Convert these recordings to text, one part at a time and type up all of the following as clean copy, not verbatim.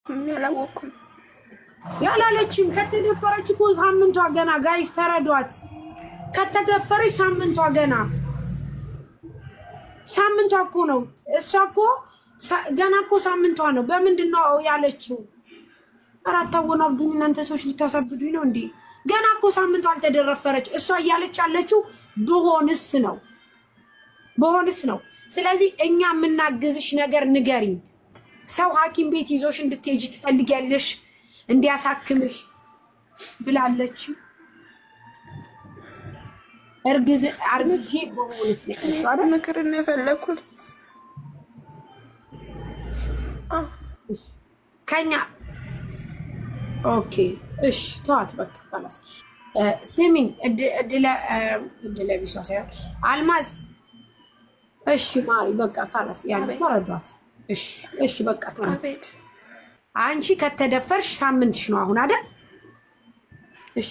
ያላወኩም ያላለችም ከተደፈረች እኮ ሳምንቷ ገና ጋይስ ተረዷት። ከተደፈረች ሳምንቷ ገና ሳምንቷ እኮ ነው። እሷ እኮ ገና እኮ ሳምንቷ ነው። በምንድነው ያለችው? አራታውና ግን እናንተ ሰዎች ልታሳብዱኝ ነው እንዴ? ገና እኮ ሳምንቷ አልተደረፈረች። እሷ እያለች ያለችው በሆንስ ነው። ስለዚህ እኛ የምናግዝሽ ነገር ንገሪኝ። ሰው ሐኪም ቤት ይዞሽ እንድትሄጂ ትፈልጊያለሽ እንዲያሳክምሽ ብላለች። አርግዤ በሆንስ ነው ምክር ነው የፈለኩት ከኛ ኦኬ እሺ ተዋት በቃ خلاص ስሚኝ እድለ ቢሷ ሳይሆን አልማዝ እሺ ማሪ በቃ خلاص ያን ተረዷት እሺ በቃ አቤት አንቺ ከተደፈርሽ ሳምንትሽ ነው አሁን አይደል? እሺ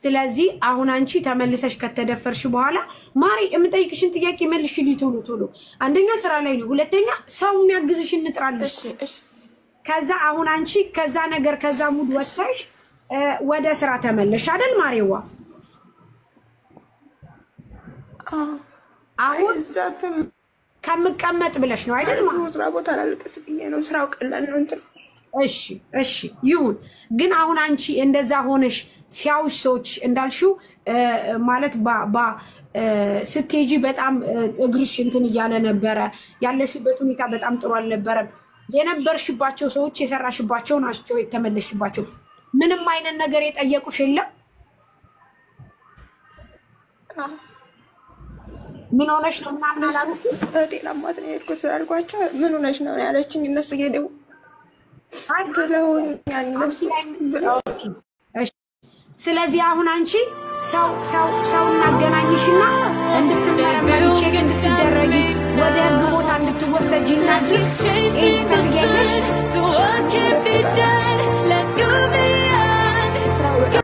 ስለዚህ አሁን አንቺ ተመልሰሽ ከተደፈርሽ በኋላ ማሪ የምጠይቅሽን ጥያቄ መልሽልኝ ቶሎ። አንደኛ ስራ ላይ ነው፣ ሁለተኛ ሰው የሚያግዝሽ እንጥራለሽ። ከዛ አሁን አንቺ ከዛ ነገር ከዛ ሙድ ወጥተሽ ወደ ስራ ተመለሽ አይደል ማሪዋ? አሁን ከምቀመጥ ብለሽ ነው አይደል? ስራ ቦታ ላልቅስ ብዬ ነው። ስራው ቀላል ነው እንትን እሺ ይሁን። ግን አሁን አንቺ እንደዛ ሆነሽ ሲያውሽ ሰዎች እንዳልሽው ማለት ስትሄጂ በጣም እግርሽ እንትን እያለ ነበረ። ያለሽበት ሁኔታ በጣም ጥሩ አልነበረም። የነበርሽባቸው ሰዎች የሰራሽባቸው ናቸው የተመለሽባቸው። ምንም አይነት ነገር የጠየቁሽ የለም? ምን ሆነሽ ነው ምናምን አላሉሽ? ጤና ማት ነው የሄድኩት ስላልኳቸው ምን ሆነሽ ነው ያለችኝ። እነሱ ሄደው ስለዚህ አሁን አንቺ ሰው እናገናኝሽና እንድትመረመሪ ቼክ እንድትደረጊ ወደ ህግ ቦታ እንድትወሰጂና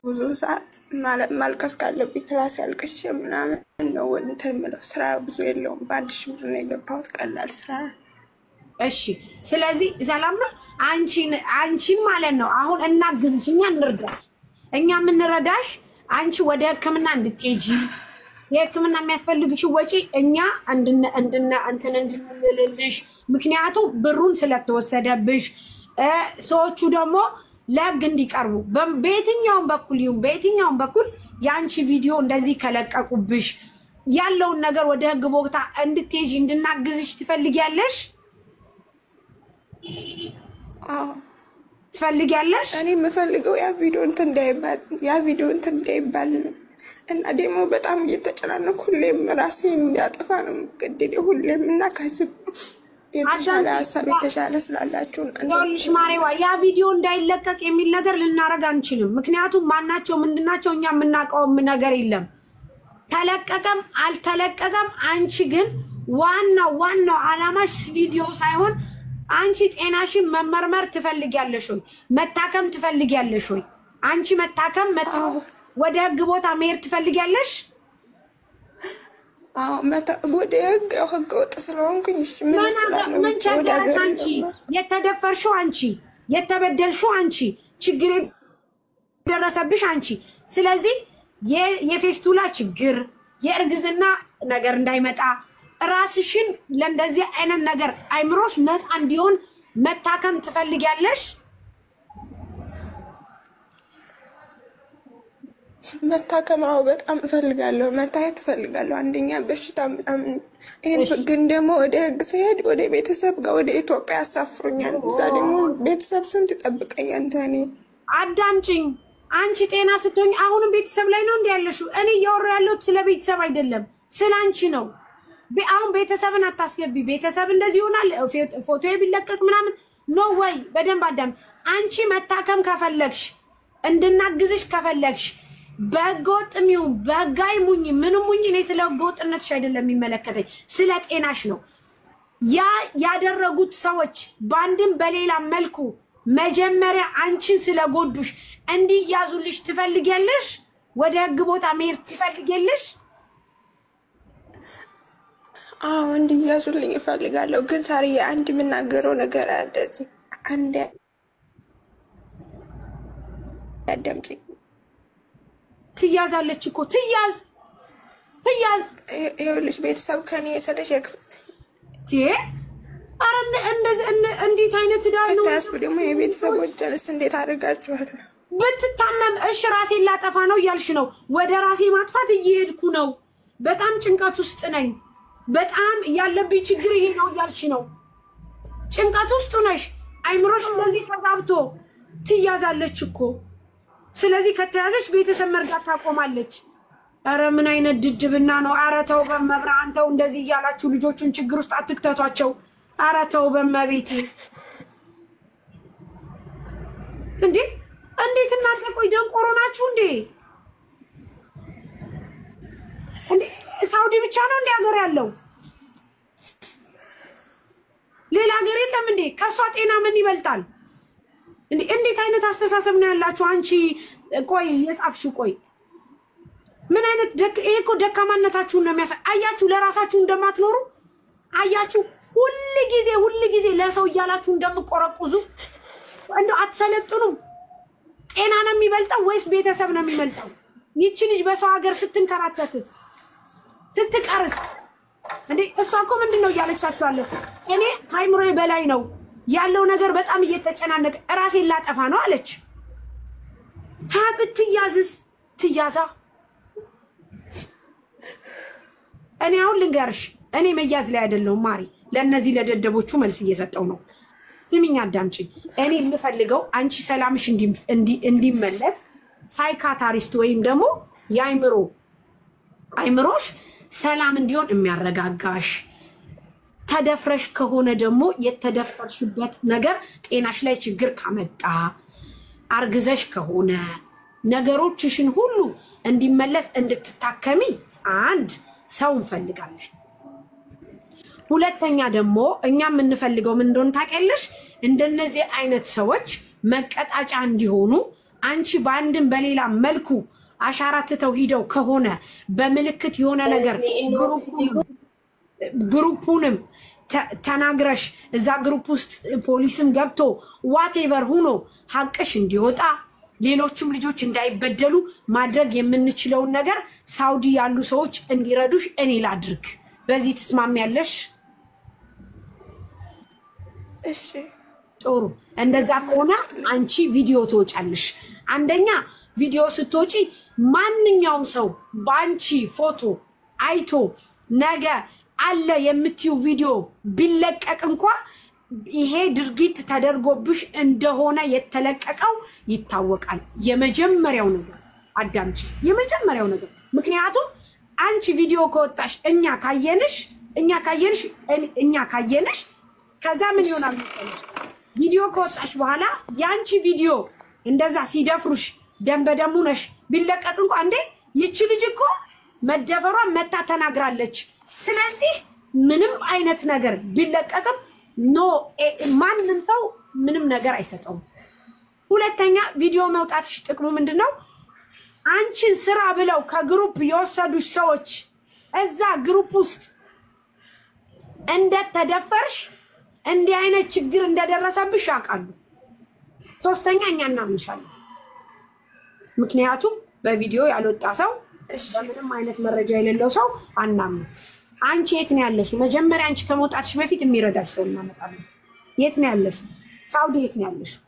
ብዙ ሰዓት ማልቀስ ካለብኝ ክላስ ያልቅሽ ምናምን ነው እንትን የምለው። ስራ ብዙ የለውም። በአንድ ሺህ ብር ነው የገባሁት። ቀላል ስራ። እሺ ስለዚህ ሰላም ነው። አንቺን ማለት ነው አሁን እናግዝሽ፣ እኛ እንርዳሽ። እኛ የምንረዳሽ አንቺ ወደ ህክምና እንድትሄጂ የህክምና የሚያስፈልግሽ ወጪ እኛ እንድንልልሽ፣ ምክንያቱም ብሩን ስለተወሰደብሽ ሰዎቹ ደግሞ ለህግ እንዲቀርቡ በየትኛውም በኩል የአንቺ ቪዲዮ እንደዚህ ከለቀቁብሽ ያለውን ነገር ወደ ህግ ቦታ እንድትሄጂ እንድናግዝሽ ትፈልጊያለሽ? ትፈልጊያለሽ? እኔ የምፈልገው ያ ቪዲዮ እንትን እንዳይባል እና ደግሞ በጣም እየተጨናነኩ ሁሌም ራሴን እንዲያጠፋ ነው የምገደደው ሁሌም። እና ከዚህ የተሻለ ሀሳብ የተሻለ ስላላችሁ ይኸውልሽ ማሬዋ ያ ቪዲዮ እንዳይለቀቅ የሚል ነገር ልናረግ አንችልም። ምክንያቱም ማናቸው ምንድናቸው እኛ የምናውቀው ነገር የለም። ተለቀቀም አልተለቀቀም አንቺ ግን ዋናው አላማሽ ቪዲዮ ሳይሆን አንቺ ጤናሽን መመርመር ትፈልጊያለሽ ወይ? መታከም ትፈልጊያለሽ ወይ? አንቺ መታከም ወደ ህግ ቦታ መሄድ ትፈልጊያለሽ? ወደ ህግ ወጥ ስለሆንኩኝ እሺ ምን ቸገረሽ? አንቺ የተደፈርሽው አንቺ፣ የተበደልሽው አንቺ፣ ችግር የደረሰብሽ አንቺ። ስለዚህ የፌስቱላ ችግር የእርግዝና ነገር እንዳይመጣ ራስሽን ለእንደዚህ አይነት ነገር አይምሮሽ ነፃ እንዲሆን መታከም ትፈልጊያለሽ? መታከማው በጣም እፈልጋለሁ። መታየት እፈልጋለሁ። አንደኛ በሽታ ምናምን ይሄን ግን ደግሞ ወደ ህግ ሲሄድ ወደ ቤተሰብ ጋር ወደ ኢትዮጵያ ያሳፍሩኛል። እዛ ደግሞ ቤተሰብ ስንት ይጠብቀኛል። እንተኔ አዳምጪኝ። አንቺ ጤና ስትሆኝ አሁንም ቤተሰብ ላይ ነው እንዴ ያለሽው? እኔ እያወራሁ ያለሁት ስለ ቤተሰብ አይደለም፣ ስለ አንቺ ነው። አሁን ቤተሰብን አታስገቢ። ቤተሰብ እንደዚህ ይሆናል ፎቶ ቢለቀቅ ምናምን ኖ ወይ። በደንብ አዳም። አንቺ መታከም ከፈለግሽ እንድናግዝሽ ከፈለግሽ በህገወጥም ይሁን በህጋዊ ሙኝ ምንም ሙኝ፣ እኔ ስለ ህገወጥነትሽ አይደለም የሚመለከተኝ ስለ ጤናሽ ነው። ያደረጉት ሰዎች በአንድም በሌላ መልኩ መጀመሪያ አንቺን ስለጎዱሽ እንዲያዙልሽ ትፈልጊያለሽ? ወደ ህግ ቦታ መሄድ ትፈልጊያለሽ? አዎ እንዲያዙልኝ እፈልጋለሁ። ግን ሳርዬ አንድ የምናገረው ነገር አለ እዚህ። አንድ አዳምጪኝ። ትያዛለች እኮ ትያዝ። ይኸውልሽ ቤተሰብ ከኔ የሰለሽ አረ እንዴት አይነት ዳይ ነው ታስቡ። ደግሞ የቤተሰቦችንስ እንዴት አደርጋችኋለሁ? ብትታመም እሺ ራሴን ላጠፋ ነው እያልሽ ነው። ወደ ራሴ ማጥፋት እየሄድኩ ነው። በጣም ጭንቀት ውስጥ ነኝ። በጣም ያለብኝ ችግር ይሄ ነው እያልሽ ነው። ጭንቀት ውስጥ ነሽ። አይምሮሽ እንደዚህ ተዛብቶ ትያዛለች እኮ። ስለዚህ ከተያዘች ቤተሰብ መርዳት ታቆማለች። አረ ምን አይነት ድድብና ነው? አረ ተው በመብራን ተው። እንደዚህ እያላችሁ ልጆቹን ችግር ውስጥ አትክተቷቸው። አረ ተው በመቤቴ እንዴ! እንዴት እናንተ ቆይ ደንቆሮ ናችሁ እንዴ? እንዴ ሳውዲ ብቻ ነው እንዴ ሀገር ያለው? ሌላ ሀገር የለም እንዴ? ከሷ ጤና ምን ይበልጣል እንዴ? እንዴት አይነት አስተሳሰብ ነው ያላችሁ? አንቺ ቆይ የጻፍሽው ቆይ ምን አይነት ይሄ እኮ ደካማነታችሁን ነው የሚያሳይ። አያችሁ ለራሳችሁ እንደማትኖሩ አያችሁ። ሁሉ ጊዜ ለሰው እያላችሁ እንደምቆረቁዙ እንደው አትሰለጥኑም። ጤና ነው የሚበልጠው ወይስ ቤተሰብ ነው የሚበልጠው? ይቺ ልጅ በሰው ሀገር ስትንከራተት ስትቀርስ እንዴ እሷ እኮ ምንድነው እያለቻችሁ አለ? እኔ ታይምሮዬ በላይ ነው ያለው ነገር በጣም እየተጨናነቀ ራሴን ላጠፋ ነው አለች። ብትያዝስ ትያዛ። እኔ አሁን ልንገርሽ እኔ መያዝ ላይ አይደለሁም ማሪ። ለነዚህ ለደደቦቹ መልስ እየሰጠው ነው። ስሚኝ አዳምጪኝ። እኔ የምፈልገው አንቺ ሰላምሽ እንዲመለስ ሳይካታሪስት ወይም ደግሞ አይምሮሽ ሰላም እንዲሆን የሚያረጋጋሽ፣ ተደፍረሽ ከሆነ ደግሞ የተደፈርሽበት ነገር ጤናሽ ላይ ችግር ካመጣ፣ አርግዘሽ ከሆነ ነገሮችሽን ሁሉ እንዲመለስ እንድትታከሚ አንድ ሰው እንፈልጋለን። ሁለተኛ ደግሞ እኛ የምንፈልገው ምን እንደሆነ ታውቂያለሽ? እንደነዚህ አይነት ሰዎች መቀጣጫ እንዲሆኑ አንቺ በአንድም በሌላ መልኩ አሻራትተው ሂደው ከሆነ በምልክት የሆነ ነገር ግሩፑንም ተናግረሽ እዛ ግሩፕ ውስጥ ፖሊስም ገብቶ ዋቴቨር ሆኖ ሀቅሽ እንዲወጣ ሌሎችም ልጆች እንዳይበደሉ ማድረግ የምንችለውን ነገር ሳውዲ ያሉ ሰዎች እንዲረዱሽ እኔ ላድርግ። በዚህ ትስማሚያለሽ? እሺ ጥሩ። እንደዛ ከሆነ አንቺ ቪዲዮ ትወጫለሽ። አንደኛ ቪዲዮ ስትወጪ ማንኛውም ሰው ባንቺ ፎቶ አይቶ ነገ አለ የምትዩ ቪዲዮ ቢለቀቅ እንኳን ይሄ ድርጊት ተደርጎብሽ እንደሆነ የተለቀቀው ይታወቃል። የመጀመሪያው ነገር አዳምጪ፣ የመጀመሪያው ነገር። ምክንያቱም አንቺ ቪዲዮ ከወጣሽ እኛ ካየንሽ ከዛ ምን ይሆናል መሰለሽ? ቪዲዮ ከወጣሽ በኋላ ያንቺ ቪዲዮ እንደዛ ሲደፍሩሽ ደም በደሙ ነሽ ቢለቀቅ እንኳን እንዴ ይቺ ልጅ እኮ መደፈሯን መታ ተናግራለች። ስለዚህ ምንም አይነት ነገር ቢለቀቅም ማንም ሰው ምንም ነገር አይሰጠውም። ሁለተኛ ቪዲዮ መውጣትሽ ጥቅሙ ምንድነው? አንቺን ስራ ብለው ከግሩፕ የወሰዱሽ ሰዎች እዛ ግሩፕ ውስጥ እንደተደፈርሽ እንዲህ አይነት ችግር እንደደረሰብሽ ያውቃሉ። ሶስተኛ እኛ እናምንሻለን። ምክንያቱም በቪዲዮ ያልወጣ ሰው በምንም አይነት መረጃ የሌለው ሰው አናምን። አንቺ የት ነው ያለሽው? መጀመሪያ አንቺ ከመውጣትሽ በፊት የሚረዳሽ ሰው እናመጣለን። የት ነው ያለሽው? ሳውዲ የት ነው ያለሽው?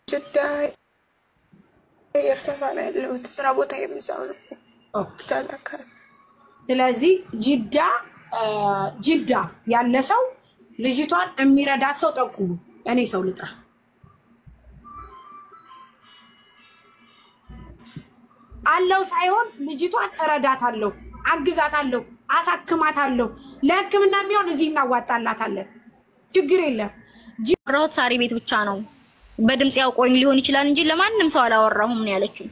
ጅዳ የእርሰፋ ላይ ያለሁት ስራ ቦታ የምዛው ነው። ስለዚህ ጅዳ ያለ ሰው ልጅቷን የሚረዳት ሰው ጠቁሙ። እኔ ሰው ልጥራ። አለው ሳይሆን ልጅቷን እረዳታለሁ፣ አግዛታለሁ፣ አሳክማታለሁ። ለሕክምና የሚሆን እዚህ እናዋጣላታለን። ችግር የለም። ሮት ሳሪ ቤት ብቻ ነው በድምጽ ያውቆኝ ሊሆን ይችላል እንጂ ለማንም ሰው አላወራሁም ነው ያለችው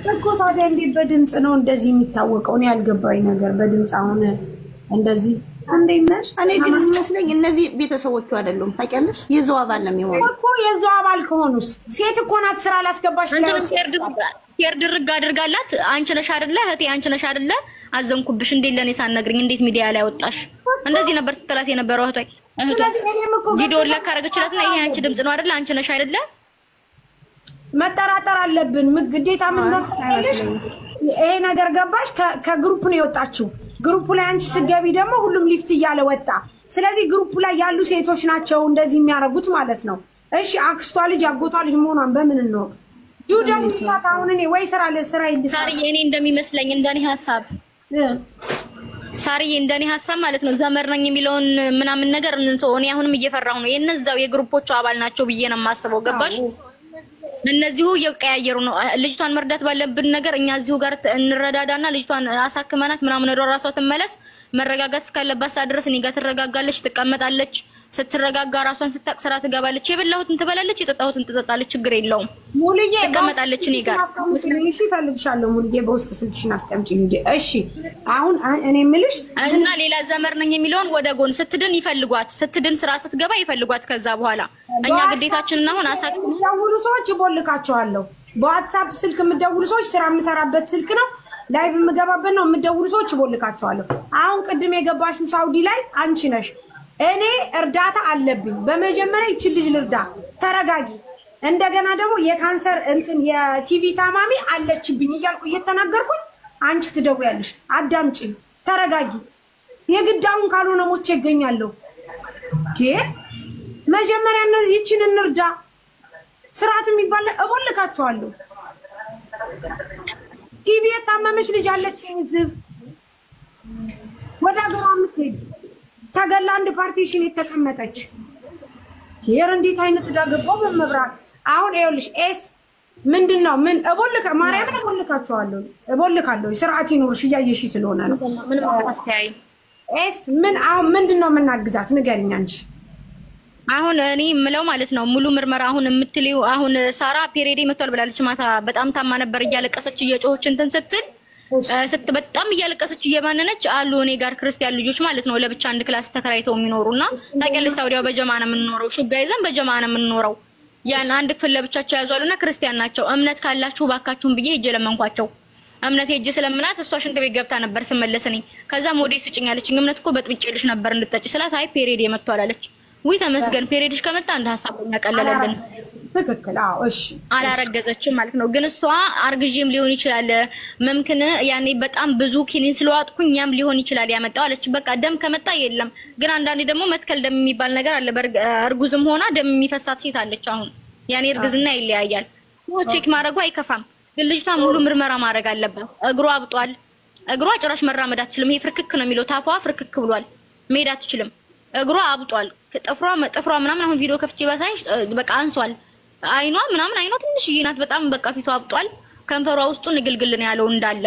እኮ። ታዲያ እንዴት በድምጽ ነው እንደዚህ የሚታወቀው? እኔ ያልገባኝ ነገር በድምጽ አሁን እንደዚህ እንዴነሽ? እኔ ግን የሚመስለኝ እነዚህ ቤተሰቦቹ አይደሉም። ታውቂያለሽ? የዛው አባል ነው የሚሆነው እኮ። የዛው አባል ከሆኑስ ሴት እኮ ናት። ስራ ላስገባሽ ሼር ድርግ አድርጋላት አንቺ ነሽ አይደለ እህቴ አንቺ ነሽ አይደለ አዘንኩብሽ እንዴ ለኔ ሳትነግሪኝ እንዴት ሚዲያ ላይ ወጣሽ እንደዚህ ነበር ስትላት የነበረው እህቷ ቪዲዮ ለካረገችላትና ይሄ አንቺ ድምጽ ነው አይደለ አንቺ ነሽ አይደለ መጠራጠር አለብን ግዴታ ምን ነው ይሄ ነገር ገባሽ ከግሩፕ ነው የወጣችው ግሩፕ ላይ አንቺ ስገቢ ደግሞ ሁሉም ሊፍት እያለ ወጣ ስለዚህ ግሩፕ ላይ ያሉ ሴቶች ናቸው እንደዚህ የሚያረጉት ማለት ነው እሺ አክስቷ ልጅ አጎቷ ልጅ መሆኗን በምን ነው ጁዳም ታታውን እኔ ወይ ስራ ለስራ ይልሳ ሳርዬ እኔ እንደሚመስለኝ እንደኔ ሐሳብ ሳርዬ እንደኔ ሐሳብ ማለት ነው ዘመር ነኝ የሚለውን ምናምን ነገር እንተው እኔ አሁንም እየፈራሁ ነው የነዛው የግሩፖቹ አባል ናቸው ብዬ ነው የማስበው ገባሽ እነዚሁ የቀያየሩ ነው ልጅቷን መርዳት ባለብን ነገር እኛ እዚሁ ጋር እንረዳዳና ልጅቷን አሳክመናት ምናምን ወደ ራሷ ትመለስ መረጋጋት እስካለባት ድረስ እኔ ጋር ትረጋጋለች ትቀመጣለች ስትረጋጋ ራሷን ስታቅስራ ትገባለች የበላሁትን ትበላለች የጠጣሁትን ትጠጣለች ችግር የለውም ሙሉዬ ትቀመጣለች እኔ ጋር እሺ ፈልግሻለሁ ሙሉዬ በውስጥ ስልክሽን አስቀምጪኝ እንጂ እሺ አሁን እኔ ምልሽ እና ሌላ ዘመር ነኝ የሚለውን ወደ ጎን ስትድን ይፈልጓት ስትድን ስራ ስትገባ ይፈልጓት ከዛ በኋላ እኛ ግዴታችንን አሁን አሳክመን ደውሉ ሰዎች ይቦልካቸዋለሁ በዋትስአፕ ስልክ የምደውሉ ሰዎች ስራ የምሰራበት ስልክ ነው ላይቭ የምገባበት ነው የምደውሉ ሰዎች ይቦልካቸዋለሁ አሁን ቅድም የገባሽው ሳውዲ ላይ አንቺ ነሽ እኔ እርዳታ አለብኝ በመጀመሪያ ይቺ ልጅ ልርዳ ተረጋጊ እንደገና ደግሞ የካንሰር እንትን የቲቪ ታማሚ አለችብኝ እያልኩ እየተናገርኩኝ አንቺ ትደውያለሽ አዳምጪ ተረጋጊ የግዳውን ካልሆነ ሞቼ ይገኛለሁ መጀመሪያ ይቺን እንርዳ ስርዓት የሚባል እቦልካቸዋለሁ ቲቪ የታመመች ልጅ አለችኝ ዝብ ወደ አገሯ የምትሄድ ተገላ አንድ ፓርቲሽን የተቀመጠች ቴር እንዴት አይነት ዳገባው መብራት አሁን ይኸውልሽ ኤስ ምንድነው ምን እቦልካ ማርያም እቦልካቸዋለሁ እቦልካለሁ ስርዓት ይኖርሽ እያየሽ ስለሆነ ነው ምን ማስተያይ ኤስ ምን አሁን ምንድነው የምናግዛት ንገሪኝ አንቺ አሁን እኔ ምለው ማለት ነው ሙሉ ምርመራ አሁን የምትለው አሁን ሳራ ፔሬዲ መጥቷል ብላለች ማታ በጣም ታማ ነበር እያለቀሰች እየጮህች እንትን ስትል በጣም እያለቀሰች እየባነነች አሉ እኔ ጋር ክርስቲያን ልጆች ማለት ነው ለብቻ አንድ ክላስ ተከራይተው የሚኖሩና ታውቂያለሽ ሳውዲያው በጀማ ነው የምንኖረው ሹጋ ይዘን በጀማ ነው የምንኖረው ያን አንድ ክፍል ለብቻቸው ያዟሉና ክርስቲያን ናቸው እምነት ካላችሁ ባካችሁን ብዬ ሄጄ ለመንኳቸው እምነት ሄጄ ስለምናት እሷ ሽንት ቤት ገብታ ነበር ስመለስኝ ከዛ ሞዴስ ስጭኛለች እምነት እኮ በጥብጬልሽ ነበር እንድትጠጪ ስላት አይ ፔሬዲ መጥቷል አለች ወይ ተመስገን ፔሬዲሽ ከመጣ አንድ ሐሳብኛ ቀለለልን ትክክል አዎ እሺ አላረገዘችም ማለት ነው ግን እሷ አርግጂም ሊሆን ይችላል መምከነ ያኔ በጣም ብዙ ኪኒን ስለዋጥኩኝ ያም ሊሆን ይችላል ያመጣው አለች በቃ ደም ከመጣ የለም ግን አንዳንዴ ደግሞ መትከል ደም የሚባል ነገር አለ እርጉዝም ሆና ደም የሚፈሳት ሴት አለች አሁን ያኔ እርግዝና ይለያያል ቼክ ማድረጉ አይከፋም ግን ልጅቷ ሙሉ ምርመራ ማድረግ አለበት እግሯ አብጧል እግሯ ጭራሽ መራመድ አትችልም ይሄ ፍርክክ ነው የሚለው ታፏ ፍርክክ ብሏል መሄድ አትችልም እግሯ አብጧል ጥፍሯ ምናምን አሁን ቪዲዮ ከፍቼ ባሳይሽ በቃ አንሷል አይኗ ምናምን አይኗ ትንሽዬ ናት በጣም በቃ ፊቷ አብጧል ከንፈሯ ውስጡ ንግልግል ነው ያለው እንዳለ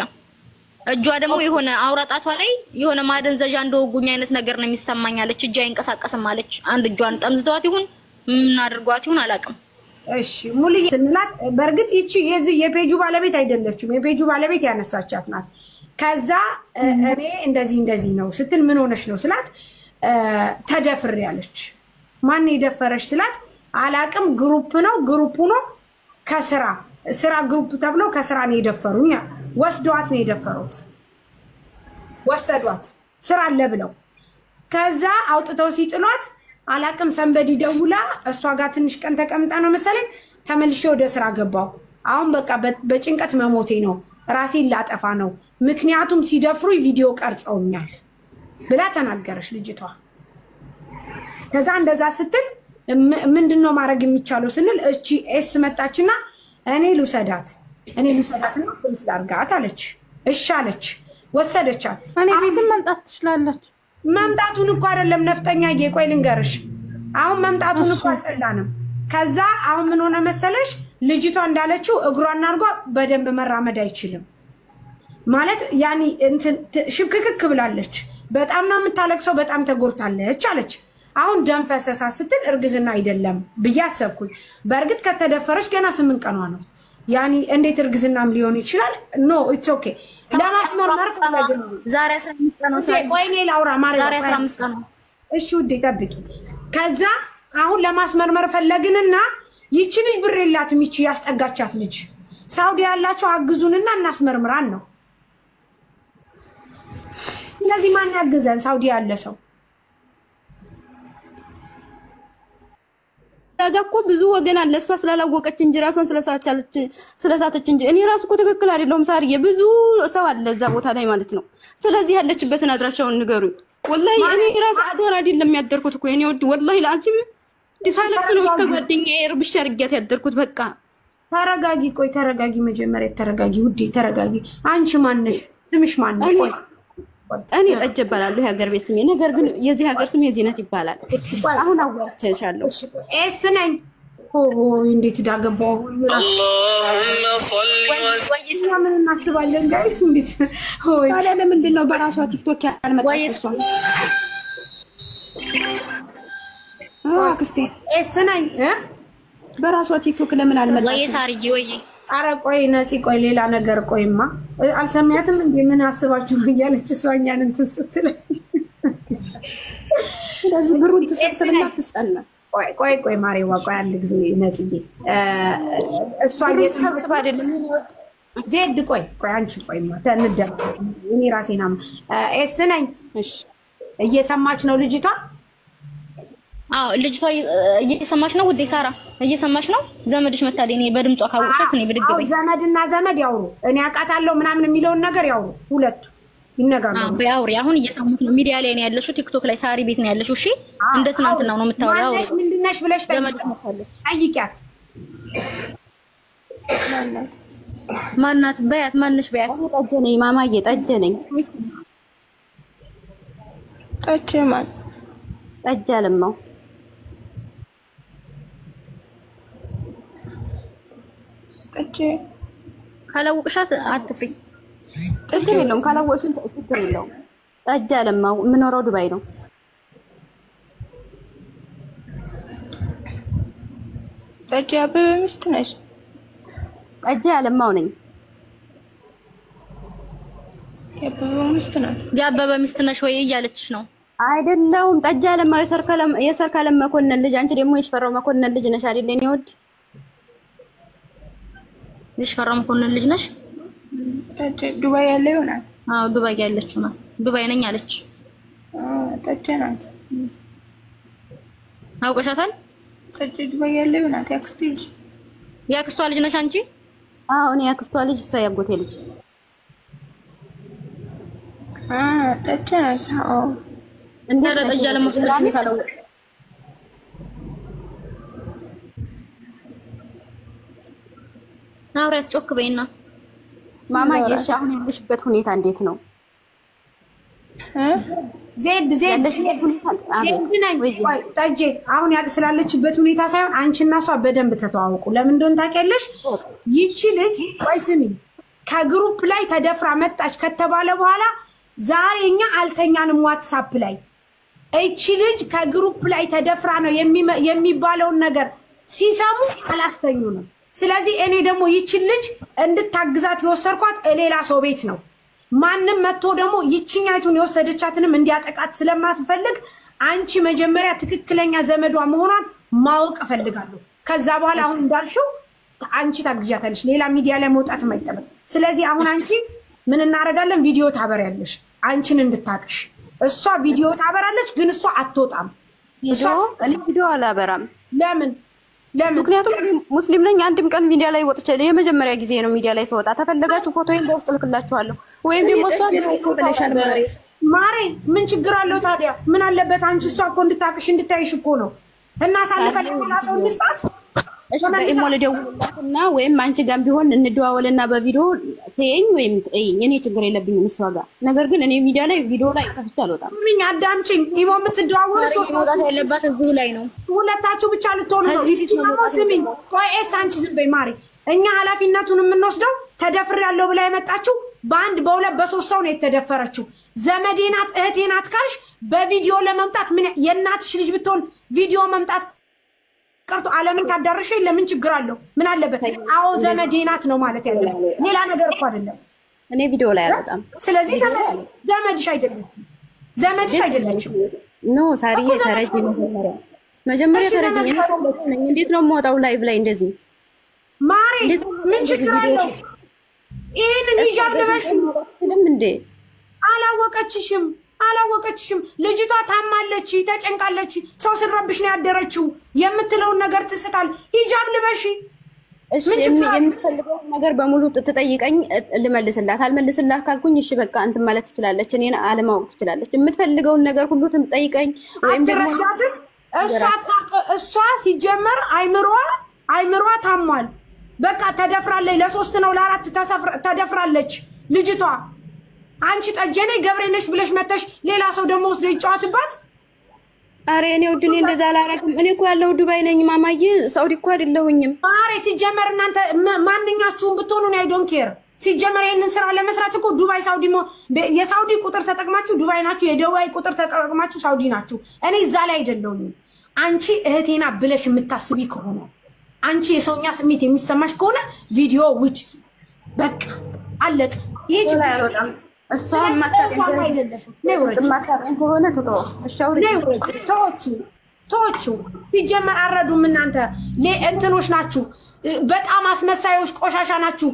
እጇ ደግሞ የሆነ አውራጣቷ ላይ የሆነ ማደንዘዣ እንደወጉኝ አይነት ነገር ነው የሚሰማኝ አለች እጇ አይንቀሳቀስም አለች አንድ እጇን ጠምዝቷት ይሁን ምን አድርጓት ይሁን አላውቅም እሺ ሙሉዬ ስንላት በርግጥ ይቺ የዚህ የፔጁ ባለቤት አይደለችም የፔጁ ባለቤት ያነሳቻት ናት ከዛ እኔ እንደዚህ ነው ስትል ምን ሆነሽ ነው ስላት ተደፍር ያለች ማን የደፈረሽ ስላት አላቅም ግሩፕ ነው ከስራ ግሩፕ ተብሎ ከስራ ነው የደፈሩኝ ወስዷት ነው የደፈሩት ወሰዷት ስራ አለ ብለው ከዛ አውጥተው ሲጥሏት አላቅም ሰንበዲ ደውላ እሷ ጋር ትንሽ ቀን ተቀምጣ ነው መሰለኝ ተመልሼ ወደ ስራ ገባው አሁን በቃ በጭንቀት መሞቴ ነው ራሴን ላጠፋ ነው ምክንያቱም ሲደፍሩ ቪዲዮ ቀርጸውኛል ብላ ተናገረች ልጅቷ ከዛ እንደዛ ስትል ምንድነው ማድረግ የሚቻለው ስንል እቺ ኤስ መጣችና እኔ ልውሰዳትና ፖሊስ ላርጋት አለች እሺ አለች ወሰደቻት እኔ ቤትም መምጣት ትችላለች መምጣቱን እኮ አይደለም ነፍጠኛ ቆይ ልንገርሽ አሁን መምጣቱን እኮ አይደለም ከዛ አሁን ምን ሆነ መሰለሽ ልጅቷ እንዳለችው እግሯና አርጓ በደንብ መራመድ አይችልም ማለት ያኒ እንትን ሽብክክክ ብላለች በጣም ነው የምታለቅሰው በጣም ተጎርታለች አለች አሁን ደም ፈሰሳ ስትል እርግዝና አይደለም ብያሰብኩኝ በእርግጥ ከተደፈረች ገና 8 ቀኗ ነው ያኒ እንዴት እርግዝናም ሊሆን ይችላል ኖ ኢትስ ኦኬ ለማስመርመር ፈለግን ዛሬ 15 ቀን ነው ቆይኔ ላውራ ማርያም ዛሬ 15 ቀን ነው እሺ ውዴ ጠብቂ ከዛ አሁን ለማስመርመር ፈለግንና ይቺ ልጅ ብር የላትም ይቺ ያስጠጋቻት ልጅ ሳውዲ ያላችሁ አግዙንና እናስመርምራን ነው። ስለዚህ ማን ያግዘን? ሳውዲ ያለ ሰው ታጋኮ ብዙ ወገን አለ። እሷ ስላላወቀች እንጂ ራሷን ስለሳተች እንጂ እኔ ራሱ እኮ ትክክል አይደለሁም ሳርዬ። ብዙ ሰው አለ እዛ ቦታ ላይ ማለት ነው። ስለዚህ ያለችበትን አድራሻውን ንገሩኝ። ወላሂ እኔ ራሱ አዳር አይደለም ያደርኩት እኮ እኔ ወላሂ ለአንቺ ዲሳለክስ ነው እስከ ጓደኛዬ እርብሻ አድርጊያት ያደርኩት። በቃ ተረጋጊ፣ ቆይ ተረጋጊ፣ መጀመሪያ ተረጋጊ ውዴ ተረጋጊ። አንቺ ማነሽ? ስምሽ ማነው? ቆይ እኔ ጠጅ እባላለሁ የሀገር ቤት ስሜ። ነገር ግን የዚህ ሀገር ስሜ ዚነት ይባላል። አሁን አዋርቼሻለሁ። ኤስ ነኝ። እንዴት ዳገባው? ምን እናስባለን ጋይስ? እንዴት ሆይ ታዲያ ለምንድን ነው በራሷ ቲክቶክ ያልመጣችው? አክስቴ ኤስ ነኝ። በራሷ ቲክቶክ ለምን አልመጣችም? ወይ ሳርዬ ወይ አረ ቆይ ነፂ፣ ቆይ ሌላ ነገር ቆይማ። አልሰማያትም እንዴ? ምን አስባችሁ ነው እያለች እሷኛን እንትን ስትለኝ፣ ስለዚህ ብሩን ትሰብስብና ትስጠና። ቆይ ማሬዋ፣ ቆይ አንድ ጊዜ ነፂዬ፣ እሷ እየሰብስብ አይደለም ዜድ፣ ቆይ አንቺ ቆይማ ተንደም እኔ ራሴና ኤስ ነኝ። እሺ እየሰማች ነው ልጅቷ? አዎ ልጅቷ እየሰማች ነው ውዴ። ሳራ እየሰማች ነው። ዘመድሽ መታለኝ። እኔ በድምጿ ካወቅሻት እኔ ብድግ በይ። ዘመድና ዘመድ ያውሩ፣ እኔ አውቃታለሁ ምናምን የሚለውን ነገር ያውሩ፣ ሁለቱ ይነጋገሩ። አዎ ያውሪ። አሁን እየሰሙት ነው። ሚዲያ ላይ ነው ያለሽው፣ ቲክቶክ ላይ ሳሪ ቤት ነው ያለሽው። እሺ እንደ ትናንትናው ነው የምታወራው። ማነሽ ምንድነሽ ብለሽ ዘመድሽ መታለች። ጠይቂያት። ማናት በያት። ማንሽ በያት። ጠጀ ነኝ ማማዬ፣ ጠጀ ነኝ። ጠጀ ማን? ጠጀ አለማው። ጠጀ ካላወቅሻት አትፍሪ። ችግር የለውም። ካላወቅሽን ችግር የለውም። ጠጀ አለማው የምኖረው ዱባይ ነው። ጠጀ አበበ ሚስት ነሽ? ጠጀ አለማው ነኝ። የአበበ ሚስት ናት። የአበበ ሚስት ነሽ ወይ እያለችሽ ነው? አይደለሁም። ጠጀ አለማው የሰርካለም መኮንን ልጅ። አንቺ ደግሞ የሽፈራው መኮንን ልጅ ነሽ አይደል? እኔ ወድ የሽፈራው መኮንን ልጅ ነሽ? ጠጀ ዱባይ ያለ ይሆናል። አዎ ዱባይ ያለችው ነው። ዱባይ ነኝ አለች። ጠጀ ናት። አውቀሻታል? ጠጀ ዱባይ ያለ ይሆናል። ያክስቴ ልጅ። ያክስቷ ልጅ ነሽ አንቺ? አዎ እኔ ያክስቷ ልጅ፣ እሷ ያጎቴ ልጅ። ጠጀ ናት። አዎ እንደ ጠጀ ለማስጠርሽ ነው ካላወቅ አውሪያት ጮክ በይና ማማዬ። እሺ አሁን ያለሽበት ሁኔታ እንዴት ነው? ዜድ ጠጄ አሁን ስላለችበት ሁኔታ ሳይሆን አንቺና እሷ በደንብ ተተዋወቁ። ለምን እንደሆነ ታውቂያለሽ? ይቺ ልጅ ቆይ ስሚ፣ ከግሩፕ ላይ ተደፍራ መጣች ከተባለ በኋላ ዛሬ እኛ አልተኛንም ዋትሳፕ ላይ። እቺ ልጅ ከግሩፕ ላይ ተደፍራ ነው የሚባለውን ነገር ሲሰሙ አላስተኙ ነው። ስለዚህ እኔ ደግሞ ይቺ ልጅ እንድታግዛት የወሰድኳት ሌላ ሰው ቤት ነው። ማንም መጥቶ ደግሞ ይቺኛይቱን የወሰደቻትንም እንዲያጠቃት ስለማትፈልግ አንቺ መጀመሪያ ትክክለኛ ዘመዷ መሆኗን ማወቅ እፈልጋለሁ። ከዛ በኋላ አሁን እንዳልሽው አንቺ ታግዣታለሽ፣ ሌላ ሚዲያ ላይ መውጣት የማይጠበቅ። ስለዚህ አሁን አንቺ ምን እናደርጋለን? ቪዲዮ ታበሪያለሽ፣ አንቺን እንድታቅሽ። እሷ ቪዲዮ ታበራለች፣ ግን እሷ አትወጣም። ቪዲዮ አላበራም። ለምን? ምክንያቱም ሙስሊም ነኝ። አንድም ቀን ሚዲያ ላይ ወጥቼ የመጀመሪያ ጊዜ ነው ሚዲያ ላይ ስወጣ። ተፈለጋችሁ ፎቶዬን በውስጥ ልክላችኋለሁ፣ ወይም ደግሞ እሷ ማሬ ምን ችግር አለው ታዲያ? ምን አለበት? አንቺ እሷ እኮ እንድታቅሽ እንድታይሽ እኮ ነው። እና ሳልፈልግ ሌላ ሰው እንድስጣት ኢሞ ልደውልላትና ወይም አንቺ ጋር ቢሆን እንደዋወልና በቪዲዮ ተይኝ ወይም ተይኝ። እኔ ችግር የለብኝም እሷ ጋር። ነገር ግን እኔ ሚዲያ ላይ ቪዲዮ ላይ ከፍቼ አልወጣም። ምን አዳምጪኝ። ኢሞ የምትደዋወሉ ሰው መውጣት ያለባት እዚህ ላይ ነው። ሁለታችሁ ብቻ ልትሆኑ ነው። ስሚኝ፣ ቆይ አንቺ ዝም በይ ማሪ። እኛ ኃላፊነቱን የምንወስደው ተደፍሬያለሁ ብላ የመጣችው በአንድ በሁለት በሶስት ሰው ነው የተደፈረችው። ዘመዴ ናት እህቴ ናት ካልሽ በቪዲዮ ለመምጣት ምን የእናትሽ ልጅ ብትሆን ቪዲዮ መምጣት ቀርቶ ዓለምን ታዳርሽ ለምን ችግር አለው? ምን አለበት? አዎ ዘመዴ ናት ነው ማለት ያለው፣ ሌላ ነገር እኮ አይደለም። እኔ ቪዲዮ ላይ አልወጣም። ስለዚህ ዘመድሽ አይደለችም። ኖ ሳሪዬ ተረጂ መጀመሪያ ተረጂ። እንዴት ነው የምወጣው ላይቭ ላይ እንደዚህ? ማሬ ምን ችግር አለው? ይሄንን ሂጃብ ልበሽ እንዴ? አላወቀችሽም። ልጅቷ ታማለች፣ ተጨንቃለች፣ ሰው ስረብሽ ነው ያደረችው የምትለውን ነገር ትስታል። ሂጃብ ልበሽ። እሺ የምትፈልገው ነገር በሙሉ ትጠይቀኝ፣ ልመልስላት። አልመልስላት ካልኩኝ እሺ በቃ እንትን ማለት ትችላለች፣ እኔን አለማወቅ ትችላለች። የምትፈልገውን ነገር ሁሉ ትጠይቀኝ። ወይም ደግሞ እሷ ሲጀመር አይምሯ ታሟል። በቃ ተደፍራለች። ለ3 ነው ለ4 ተደፍራለች ልጅቷ። አንቺ ጠጀኔ ገብሬነሽ ብለሽ መተሽ ሌላ ሰው ደግሞ ወስዶ ይጫወትባት። አሬ እኔ ወድኔ እንደዛ አላረግም። እኔ እኮ ያለው ዱባይ ነኝ ማማዬ፣ ሳውዲ እኮ አይደለሁኝም። አሬ ሲጀመር እናንተ ማንኛችሁም ብትሆኑ ነው አይ ዶንት ኬር። ሲጀመር ይሄንን ስራ ለመስራት እኮ ዱባይ ሳውዲ የሳውዲ ቁጥር ተጠቅማችሁ ዱባይ ናችሁ፣ የዱባይ ቁጥር ተጠቅማችሁ ሳውዲ ናችሁ። እኔ እዛ ላይ አይደለሁም። አንቺ እህቴና ብለሽ የምታስቢ ከሆነ አንቺ የሰውኛ ስሜት የሚሰማሽ ከሆነ ቪዲዮ ውጭ በቃ አለቀ። ይሄ ችግር እሷ ማታቀኝ ከሆነ ተወቹ። ሲጀመር አረዱም እናንተ እንትኖች ናችሁ፣ በጣም አስመሳዮች፣ ቆሻሻ ናችሁ።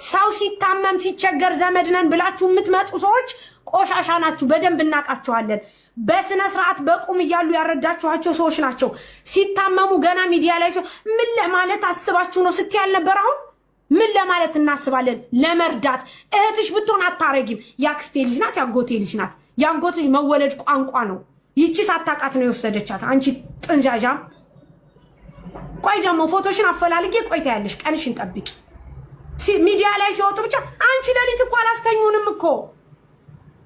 ሰው ሲታመም ሲቸገር ዘመድ ነን ብላችሁ የምትመጡ ሰዎች ቆሻሻ ናችሁ። በደንብ እናቃችኋለን። በስነ ስርዓት በቁም እያሉ ያረዳችኋቸው ሰዎች ናቸው። ሲታመሙ ገና ሚዲያ ላይ ምን ለማለት አስባችሁ ነው ስትይ አልነበር? አሁን ምን ለማለት እናስባለን? ለመርዳት። እህትሽ ብትሆን አታረጊም። ያክስቴ ልጅ ናት፣ ያጎቴ ልጅ ናት። ያጎት ልጅ መወለድ ቋንቋ ነው። ይቺ ሳታቃት ነው የወሰደቻት። አንቺ ጥንጃጃም። ቆይ ደግሞ ፎቶሽን አፈላልጌ ቆይታ ያለሽ ቀንሽን ጠብቂ። ሚዲያ ላይ ሲወጡ ብቻ አንቺ ለሊት እኮ አላስተኙንም እኮ።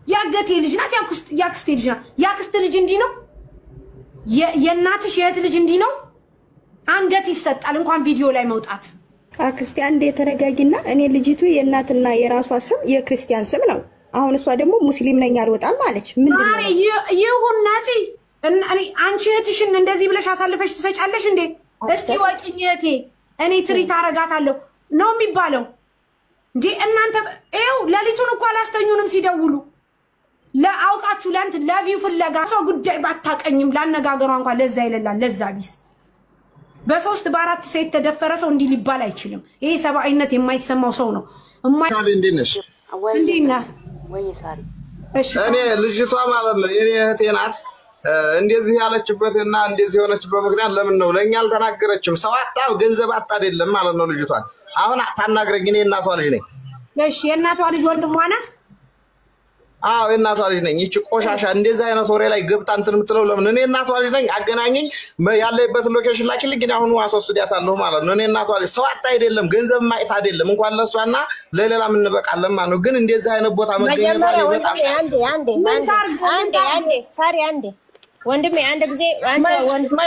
ያገቴ ልጅ ናት፣ ያክስቴ ልጅ ናት። ያክስት ልጅ እንዲህ ነው? የእናትሽ የእህት ልጅ እንዲህ ነው? አንገት ይሰጣል እንኳን ቪዲዮ ላይ መውጣት። አክስቴ አንዴ ተረጋጊና፣ እኔ ልጅቱ የእናትና የራሷ ስም የክርስቲያን ስም ነው። አሁን እሷ ደግሞ ሙስሊም ነኝ አልወጣም ማለች። ምንድነው ይሁን ናቲ? አንቺ እህትሽን እንደዚህ ብለሽ አሳልፈሽ ትሰጫለሽ እንዴ? እስቲ ወቂኝ እህቴ፣ እኔ ትሪት አረጋታለሁ ነው የሚባለው እንዴ? እናንተ ይኸው ሌሊቱን እኮ አላስተኙንም ሲደውሉ። ለአውቃችሁ ለአንተ ለቪው ፍለጋ ሰው ጉዳይ ባታቀኝም ላነጋገሯ እንኳን ለዛ ይለላል። ለዛ ቢስ በ3 በ4 ሴት ተደፈረ ሰው እንዲህ ሊባል አይችልም። ይሄ ሰብአዊነት የማይሰማው ሰው ነው። ሳሪ እንዴት ነሽ? ወይ ሳሪ እሺ፣ እኔ ልጅቷ ማለት ነው የኔ እህቴ ናት። እንደዚህ ያለችበትና እንደዚህ የሆነችበት ምክንያት ለምን ነው ለኛ አልተናገረችም? ሰው አጣ ገንዘብ አጣ አይደለም ማለት ነው ልጅቷ። አሁን ታናግረኝ። እኔ እናቷ ልጅ ነኝ። እሺ፣ የእናቷ ልጅ ወንድሟ ነህ? አዎ የእናቷ ልጅ ነኝ። እቺ ቆሻሻ እንደዚህ አይነት ወሬ ላይ ገብታ እንትን የምትለው ለምን? እኔ እናቷ ልጅ ነኝ። አገናኘኝ፣ ያለበት ሎኬሽን ላኪልኝ። ግን አሁን አስወስዳታለሁ ማለት ነው። እኔ እናቷ ልጅ ሰው አጣ አይደለም ገንዘብ ማይት አይደለም እንኳን ለሷና ለሌላ ምን እንበቃለን ማለት ነው። ግን እንደዚህ አይነት ቦታ መገኘቷ በጣም አንዴ ሳሪ አንዴ ወንድሜ አንድ ጊዜ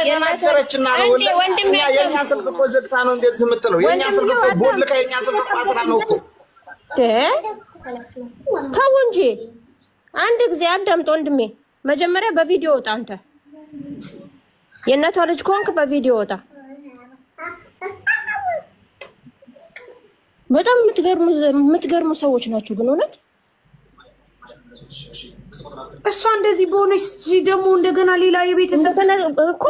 የናገረችና ነው ወንድሜ የኛ ስልክ እኮ ዘግታ ነው እንደዚህ የምትለው። የኛ ስልክ እኮ ቦልካ የኛ ስልክ እኮ አስራ ነው እኮ ተው እንጂ አንድ ጊዜ አዳምጥ ወንድሜ። መጀመሪያ በቪዲዮ ወጣ። አንተ የእናቷ ልጅ ኮንክ በቪዲዮ ወጣ። በጣም የምትገርሙ ሰዎች ናችሁ ግን እውነት። እሷ እንደዚህ በሆነች ደግሞ እንደገና ሌላ የቤተሰብ እኮ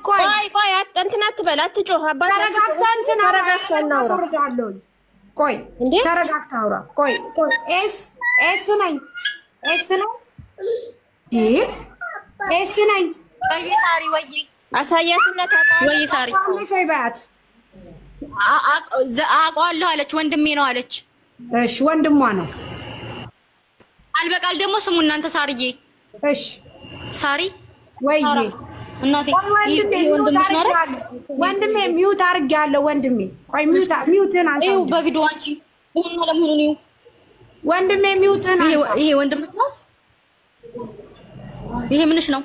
ቆይ እንትን አትበል፣ አትጮህ። ተረጋግተህ እንትን አወራለሁ። ቆይ ተረጋግተህ አውራ። ቆይ ኤስ ነኝ ወይ ሳሪ ወይ አሳያትና ታውቃለህ ወይ ሳሪ ወይ ባያት አውቀዋለሁ አለች። ወንድሜ ነው አለች። እሺ ወንድሟ ነው። አልበቃል ደግሞ ስሙ እናንተ ሳርዬ። እሺ ሳሪ ወይዬ እናቴ ወንድምሽ ነው አይደል? ወንድሜ ሚውት አድርጌያለሁ። ወንድሜ ቆይ ሚውትን አንተ ይኸው በቪዲዮ አንቺ ምን ለምን ነው ወንድሜ ሚውትን አንተ ይሄ ወንድምሽ ነው? ይሄ ምንሽ ነው?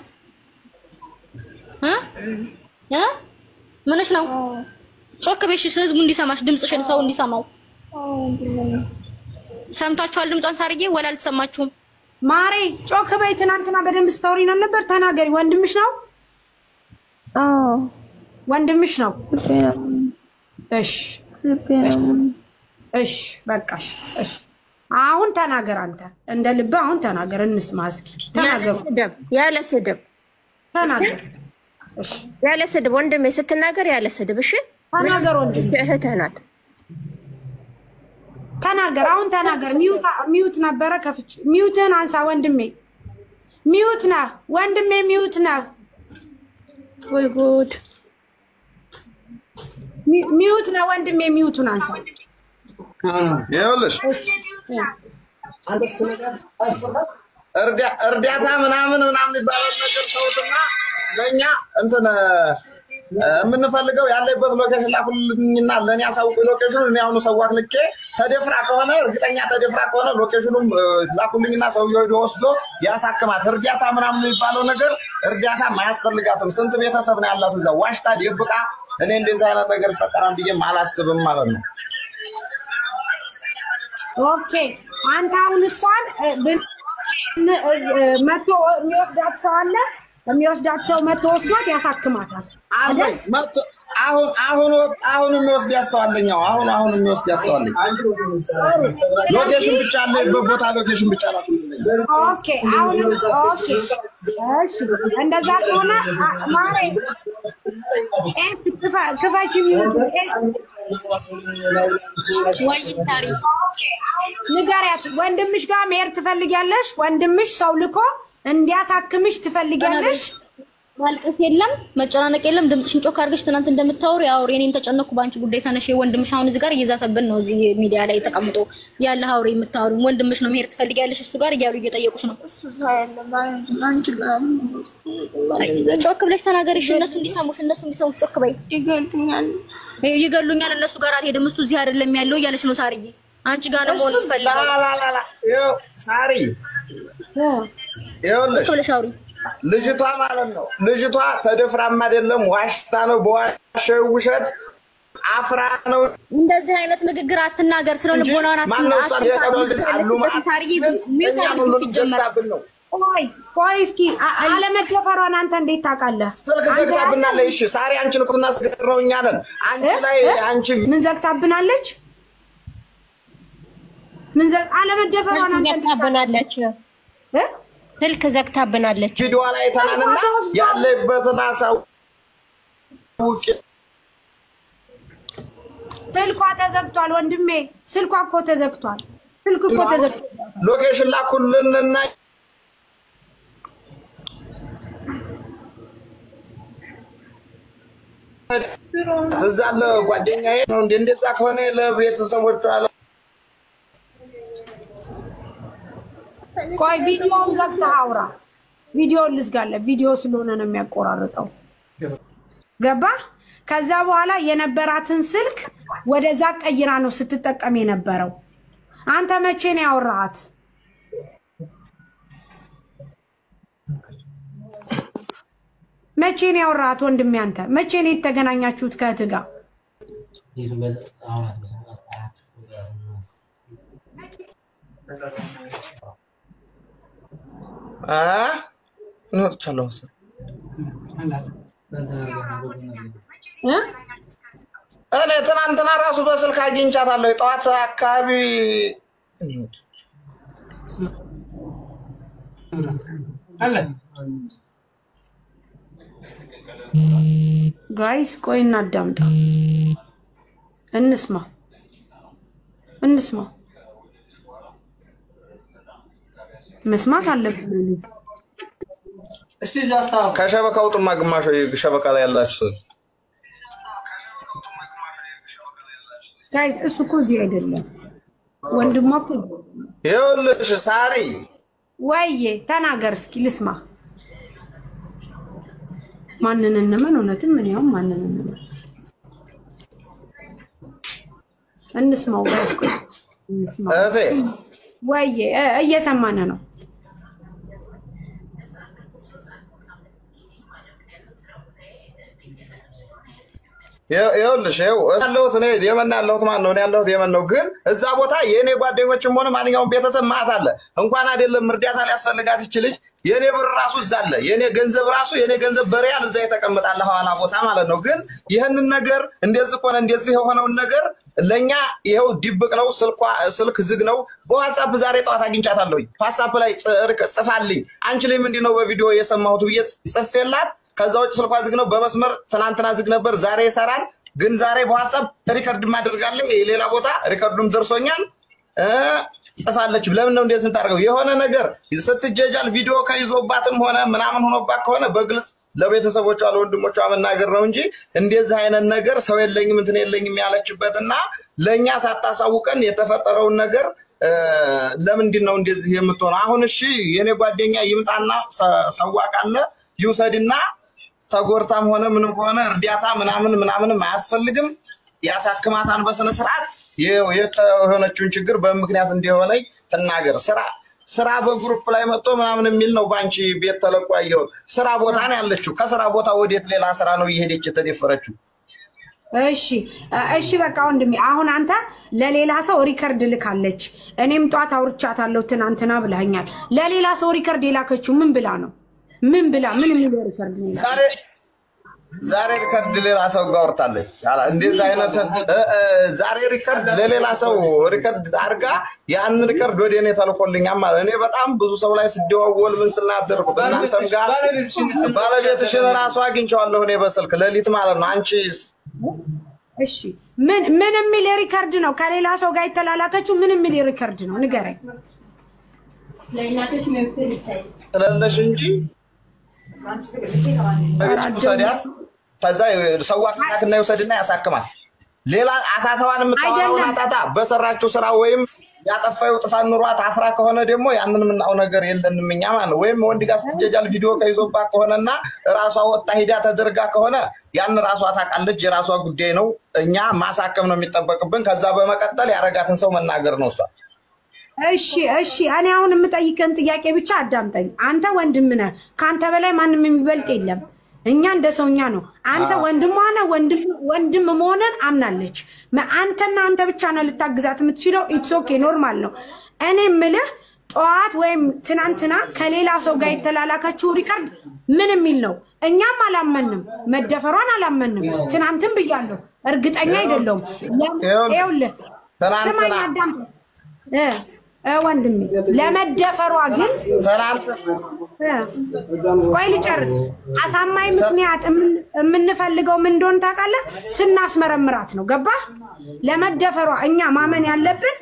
ምንሽ ነው? ጮክ በሽ ህዝቡ እንዲሰማሽ ድምጽሽን ሰው እንዲሰማው። ሰምታችኋል ድምጿን ሳርዬ? ወላ አልተሰማችሁም? ማሬ ጮክ በይ። ትናንትና በደንብ ስታወሪ ነው ነበር። ተናገሪ። ወንድምሽ ነው? ወንድምሽ ነው። እሺ በቃሽ። እሺ አሁን ተናገር። አንተ እንደ ልብ አሁን ተናገር። እንስማ እስኪ። ተናገሩ። ያለ ስድብ ተናገር። ያለ ስድብ ወንድሜ ስትናገር ያለ ስድብ እሺ ተናገር ወንድሜ እህትህ ናት ተናገር አሁን ተናገር ሚውት ነበረ ከፍች ሚውትን አንሳ ወንድሜ ሚውት ነህ ወንድሜ ሚውት ነህ ወይ ጉድ ሚውት ነህ ወንድሜ ሚውቱን አንሳ ይኸውልሽ እርዳታ ምናምን ይባላል ነገር ተውትና ለኛ እንትን የምንፈልገው ያለበት ሎኬሽን ላኩልኝና ለኔ ያሳውቁ ሎኬሽኑ እኔ አሁን ሰዋክ ልኬ ተደፍራ ከሆነ እርግጠኛ ተደፍራ ከሆነ ሎኬሽኑም ላኩልኝና ሰውየው ወስዶ ያሳክማት እርዳታ ምናምን የሚባለው ነገር እርዳታ ማያስፈልጋትም ስንት ቤተሰብ ነው ያላት እዛ ዋሽታ ደብቃ እኔ እንደዛ አይነት ነገር ፈጠራን ብዬ ማላስብም ማለት ነው ኦኬ አንተ አሁን እሷን መቶ የሚወስዳት ሰው አለ የሚወስዳት ሰው መቶ ወስዷት ያሳክማታል አለኝ መቶ አሁን የሚወስዳት ሰው አለኛው አሁን የሚወስዳት ሰው አለኝ ሎኬሽን ብቻ አለ በቦታ ሎኬሽን ብቻ ነው ኦኬ አሁን ኦኬ እሺ እንደዛ ከሆነ ማሬ ክፈች ወይ ታሪ ንገሪያት ወንድምሽ ጋር መሄድ ትፈልጊያለሽ ወንድምሽ ሰው ልኮ እንዲያሳክምሽ ትፈልጊያለሽ ማልቀስ የለም መጨናነቅ የለም ድምጽሽን ጮክ አድርገሽ ትናንት እንደምታወሪ አውሪ እኔን ተጨነኩ ባንቺ ጉዳይ ተነሽ ወንድምሽ አሁን እዚህ ጋር እየዛተብን ነው እዚህ ሚዲያ ላይ ተቀምጦ ያለ አውሪ የምታወሪ ወንድምሽ ነው መሄድ ትፈልጊያለሽ እሱ ጋር እያሉ እየጠየቁሽ ነው ጮክ ብለሽ ተናገሪሽ እነሱ እንዲሰሙሽ ጮክ በይ ይገሉኛል እነሱ ጋር አልሄድም እሱ እዚህ አይደለም ያለው እያለች ነው ሳርዬ አንቺ ጋር ነው ሞን ፈልጋለሁ ላ ይኸው ሳሪ ይኸውልሽ ልጅቷ ማለት ነው ልጅቷ ተደፍራም አይደለም ዋሽታ ነው በዋሸው ውሸት አፍራ ነው እንደዚህ አይነት ንግግር አትናገር ስለሆነ ቦናና ቆይ እስኪ አለመደፈሯን አንተ እንዴት ታውቃለህ ስልክ ዘግታብናለች እሺ ሳሪ አንቺን እኮ እናስገር ነው እኛ ነን አንቺ ላይ አንቺ ምን ዘግታብናለች አለመደፈሯን አንተ ዘግታብናለች ስልክ ዘግታብናለች ቪዲዮ ላይ ተናንና ያለበትና ሰው ስልኳ ተዘግቷል ወንድሜ ስልኳ እኮ ተዘግቷል ስልኩ እኮ ተዘግቷል ሎኬሽን ላኩልንና ተዛለ ጓደኛዬ ነው እንደዛ ከሆነ ለቤተሰቦቿ ቆይ ቪዲዮውን ዘግተህ አውራ ቪዲዮውን ልዝጋለ ቪዲዮ ስለሆነ ነው የሚያቆራርጠው ገባ ከዛ በኋላ የነበራትን ስልክ ወደዛ ቀይራ ነው ስትጠቀም የነበረው አንተ መቼ ነው ያወራሃት መቼ ነው ያወራሃት ወንድሜ አንተ መቼ ነው የተገናኛችሁት ከእህት ጋር እንወጣለን እኔ ትናንትና ራሱ በስልክ አግኝቻታለሁ ጠዋት አካባቢ አለ ጋይስ ቆይ እናዳምጣ እንስማ መስማት አለብን እሺ ዛስታው ከሸበካው ጥማ ግማሽ ሸበካ ላይ ያላችሁ ጋይስ እሱ እኮ እዚህ አይደለም ወንድሟ እኮ ይኸውልሽ ሳሪ ወይዬ ተናገር እስኪ ልስማ ማንን እንመን እውነትም ምን ያው ማንን እንመን እንስማው ጋይስ እንስማው እቴ ወይዬ እየሰማነ ነው ይኸውልሽ ያለሁት እኔ የመን ያለሁት ማን ነው? እኔ ያለሁት የመን ነው። ግን እዛ ቦታ የእኔ ጓደኞችም ሆነ ማንኛውም ቤተሰብ ማት አለ። እንኳን አይደለም እርዳታ ሊያስፈልጋት ይችልሽ የኔ ብር ራሱ እዛ አለ። የኔ ገንዘብ በሪያል እዛ የተቀመጣለ ሐዋላ ቦታ ማለት ነው። ግን ይሄንን ነገር እንደዚህ ሆነ እንደዚህ የሆነውን ነገር ለኛ ይሄው ድብቅ ነው። ስልክ ዝግ ነው። በዋትስአፕ ዛሬ ጠዋት አግኝቻታለሁ። ዋትስአፕ ላይ ጽፋልኝ አንቺ ላይ ምንድነው በቪዲዮ የሰማሁት ብዬ ጽፌላት ከዛ ውጭ ስልኳ ዝግ ነው። በመስመር ትናንትና ዝግ ነበር፣ ዛሬ ይሰራል። ግን ዛሬ በዋትስአፕ ሪከርድ ማድረጋለሁ። ሌላ ቦታ ሪከርዱም ደርሶኛል። ጽፋለች። ለምን ነው እንደዚህ የምታደርገው? የሆነ ነገር ስትጀጃል ቪዲዮ ከይዞባትም ሆነ ምናምን ሆኖባት ከሆነ በግልጽ ለቤተሰቦቿ ለወንድሞቿ መናገር ነው እንጂ እንደዚህ አይነት ነገር ሰው የለኝም እንትን የለኝም ያለችበትና ለኛ ሳታሳውቀን የተፈጠረውን ነገር ለምንድን ነው እንደዚህ የምትሆነው? አሁን እሺ የኔ ጓደኛ ይምጣና ሰዋቃለ ይውሰድና ተጎርታም ሆነ ምንም ሆነ እርዳታ ምናምን አያስፈልግም። ያሳክማታን በስነ ስርዓት የሆነችውን ችግር በምክንያት እንደሆነ ተናገር። ስራ በግሩፕ ላይ መጥቶ ምናምን የሚል ነው ባንቺ ቤት ተለቆ ያየው። ስራ ቦታ ነው ያለችው። ከስራ ቦታ ወዴት ሌላ ስራ ነው እየሄደች የተደፈረችው? እሺ በቃ ወንድሜ አሁን አንተ ለሌላ ሰው ሪከርድ ልካለች። እኔም ጧት አውርቻታለሁ ትናንትና ብለኛል። ለሌላ ሰው ሪከርድ የላከችው ምን ብላ ነው? ምን የሚል ሪከርድ ነው? ዛሬ ሪከርድ ሌላ ሰው ጋር ወርታለች። እንደዛ አይነት ዛሬ ሪከርድ ለሌላ ሰው ሪከርድ አርጋ ያን ሪከርድ ወደ እኔ ተልኮልኛል ማለት እኔ በጣም ብዙ ሰው ላይ ስደዋወል ምን ስናደርኩት እናንተም ጋር ባለቤትሽን ራሱ አግኝቼዋለሁ እኔ በስልክ ሌሊት ማለት ነው። አንቺ እሺ ምን የሚል ሪከርድ ነው? ከሌላ ሰው ጋር የተላላከችው ምን የሚል ሪከርድ ነው? ንገረኝ። ለእናቶች መብት ይታይ ስለለሽ እንጂ ሰዲያት ተዛ ሰዋቅና ይወሰድና ያሳክማል። ሌላ አታታዋን የምታወራው አታታ በሰራችው ስራ ወይም ያጠፋው ጥፋት ኑሯት አፍራ ከሆነ ደግሞ ያንን ምናው ነገር የለንም እኛ ማለት ወይም ወንድ ጋር ስትጀጃል ቪዲዮ ከይዞባ ከሆነና ራሷ ወጣ ሂዳ ተደርጋ ከሆነ ያን ራሷ ታቃለች፣ የራሷ ጉዳይ ነው። እኛ ማሳከም ነው የሚጠበቅብን። ከዛ በመቀጠል ያረጋትን ሰው መናገር ነው እሷ። እሺ እኔ አሁን የምጠይቀን ጥያቄ ብቻ አዳምጠኝ። አንተ ወንድም ነህ፣ ካንተ በላይ ማንም የሚበልጥ የለም። እኛ እንደ ሰውኛ ነው። አንተ ወንድሟ ነህ፣ ወንድም መሆንን አምናለች። አንተና አንተ ብቻ ነው ልታግዛት የምትችለው። ኢትስ ኦኬ ኖርማል ነው። እኔ የምልህ ጠዋት ወይም ትናንትና ከሌላ ሰው ጋር የተላላከችው ሪከርድ ምን የሚል ነው? እኛም አላመንም፣ መደፈሯን አላመንም። ትናንትም ብያለሁ፣ እርግጠኛ አይደለሁም። ይኸውልህ ስማኝ አዳምጠኝ ወንድሜ ለመደፈሯ ግን ቆይ ልጨርስ። አሳማኝ ምክንያት የምንፈልገው ምን እንደሆነ ታውቃለህ? ስናስመረምራት ነው። ገባህ? ለመደፈሯ እኛ ማመን ያለብን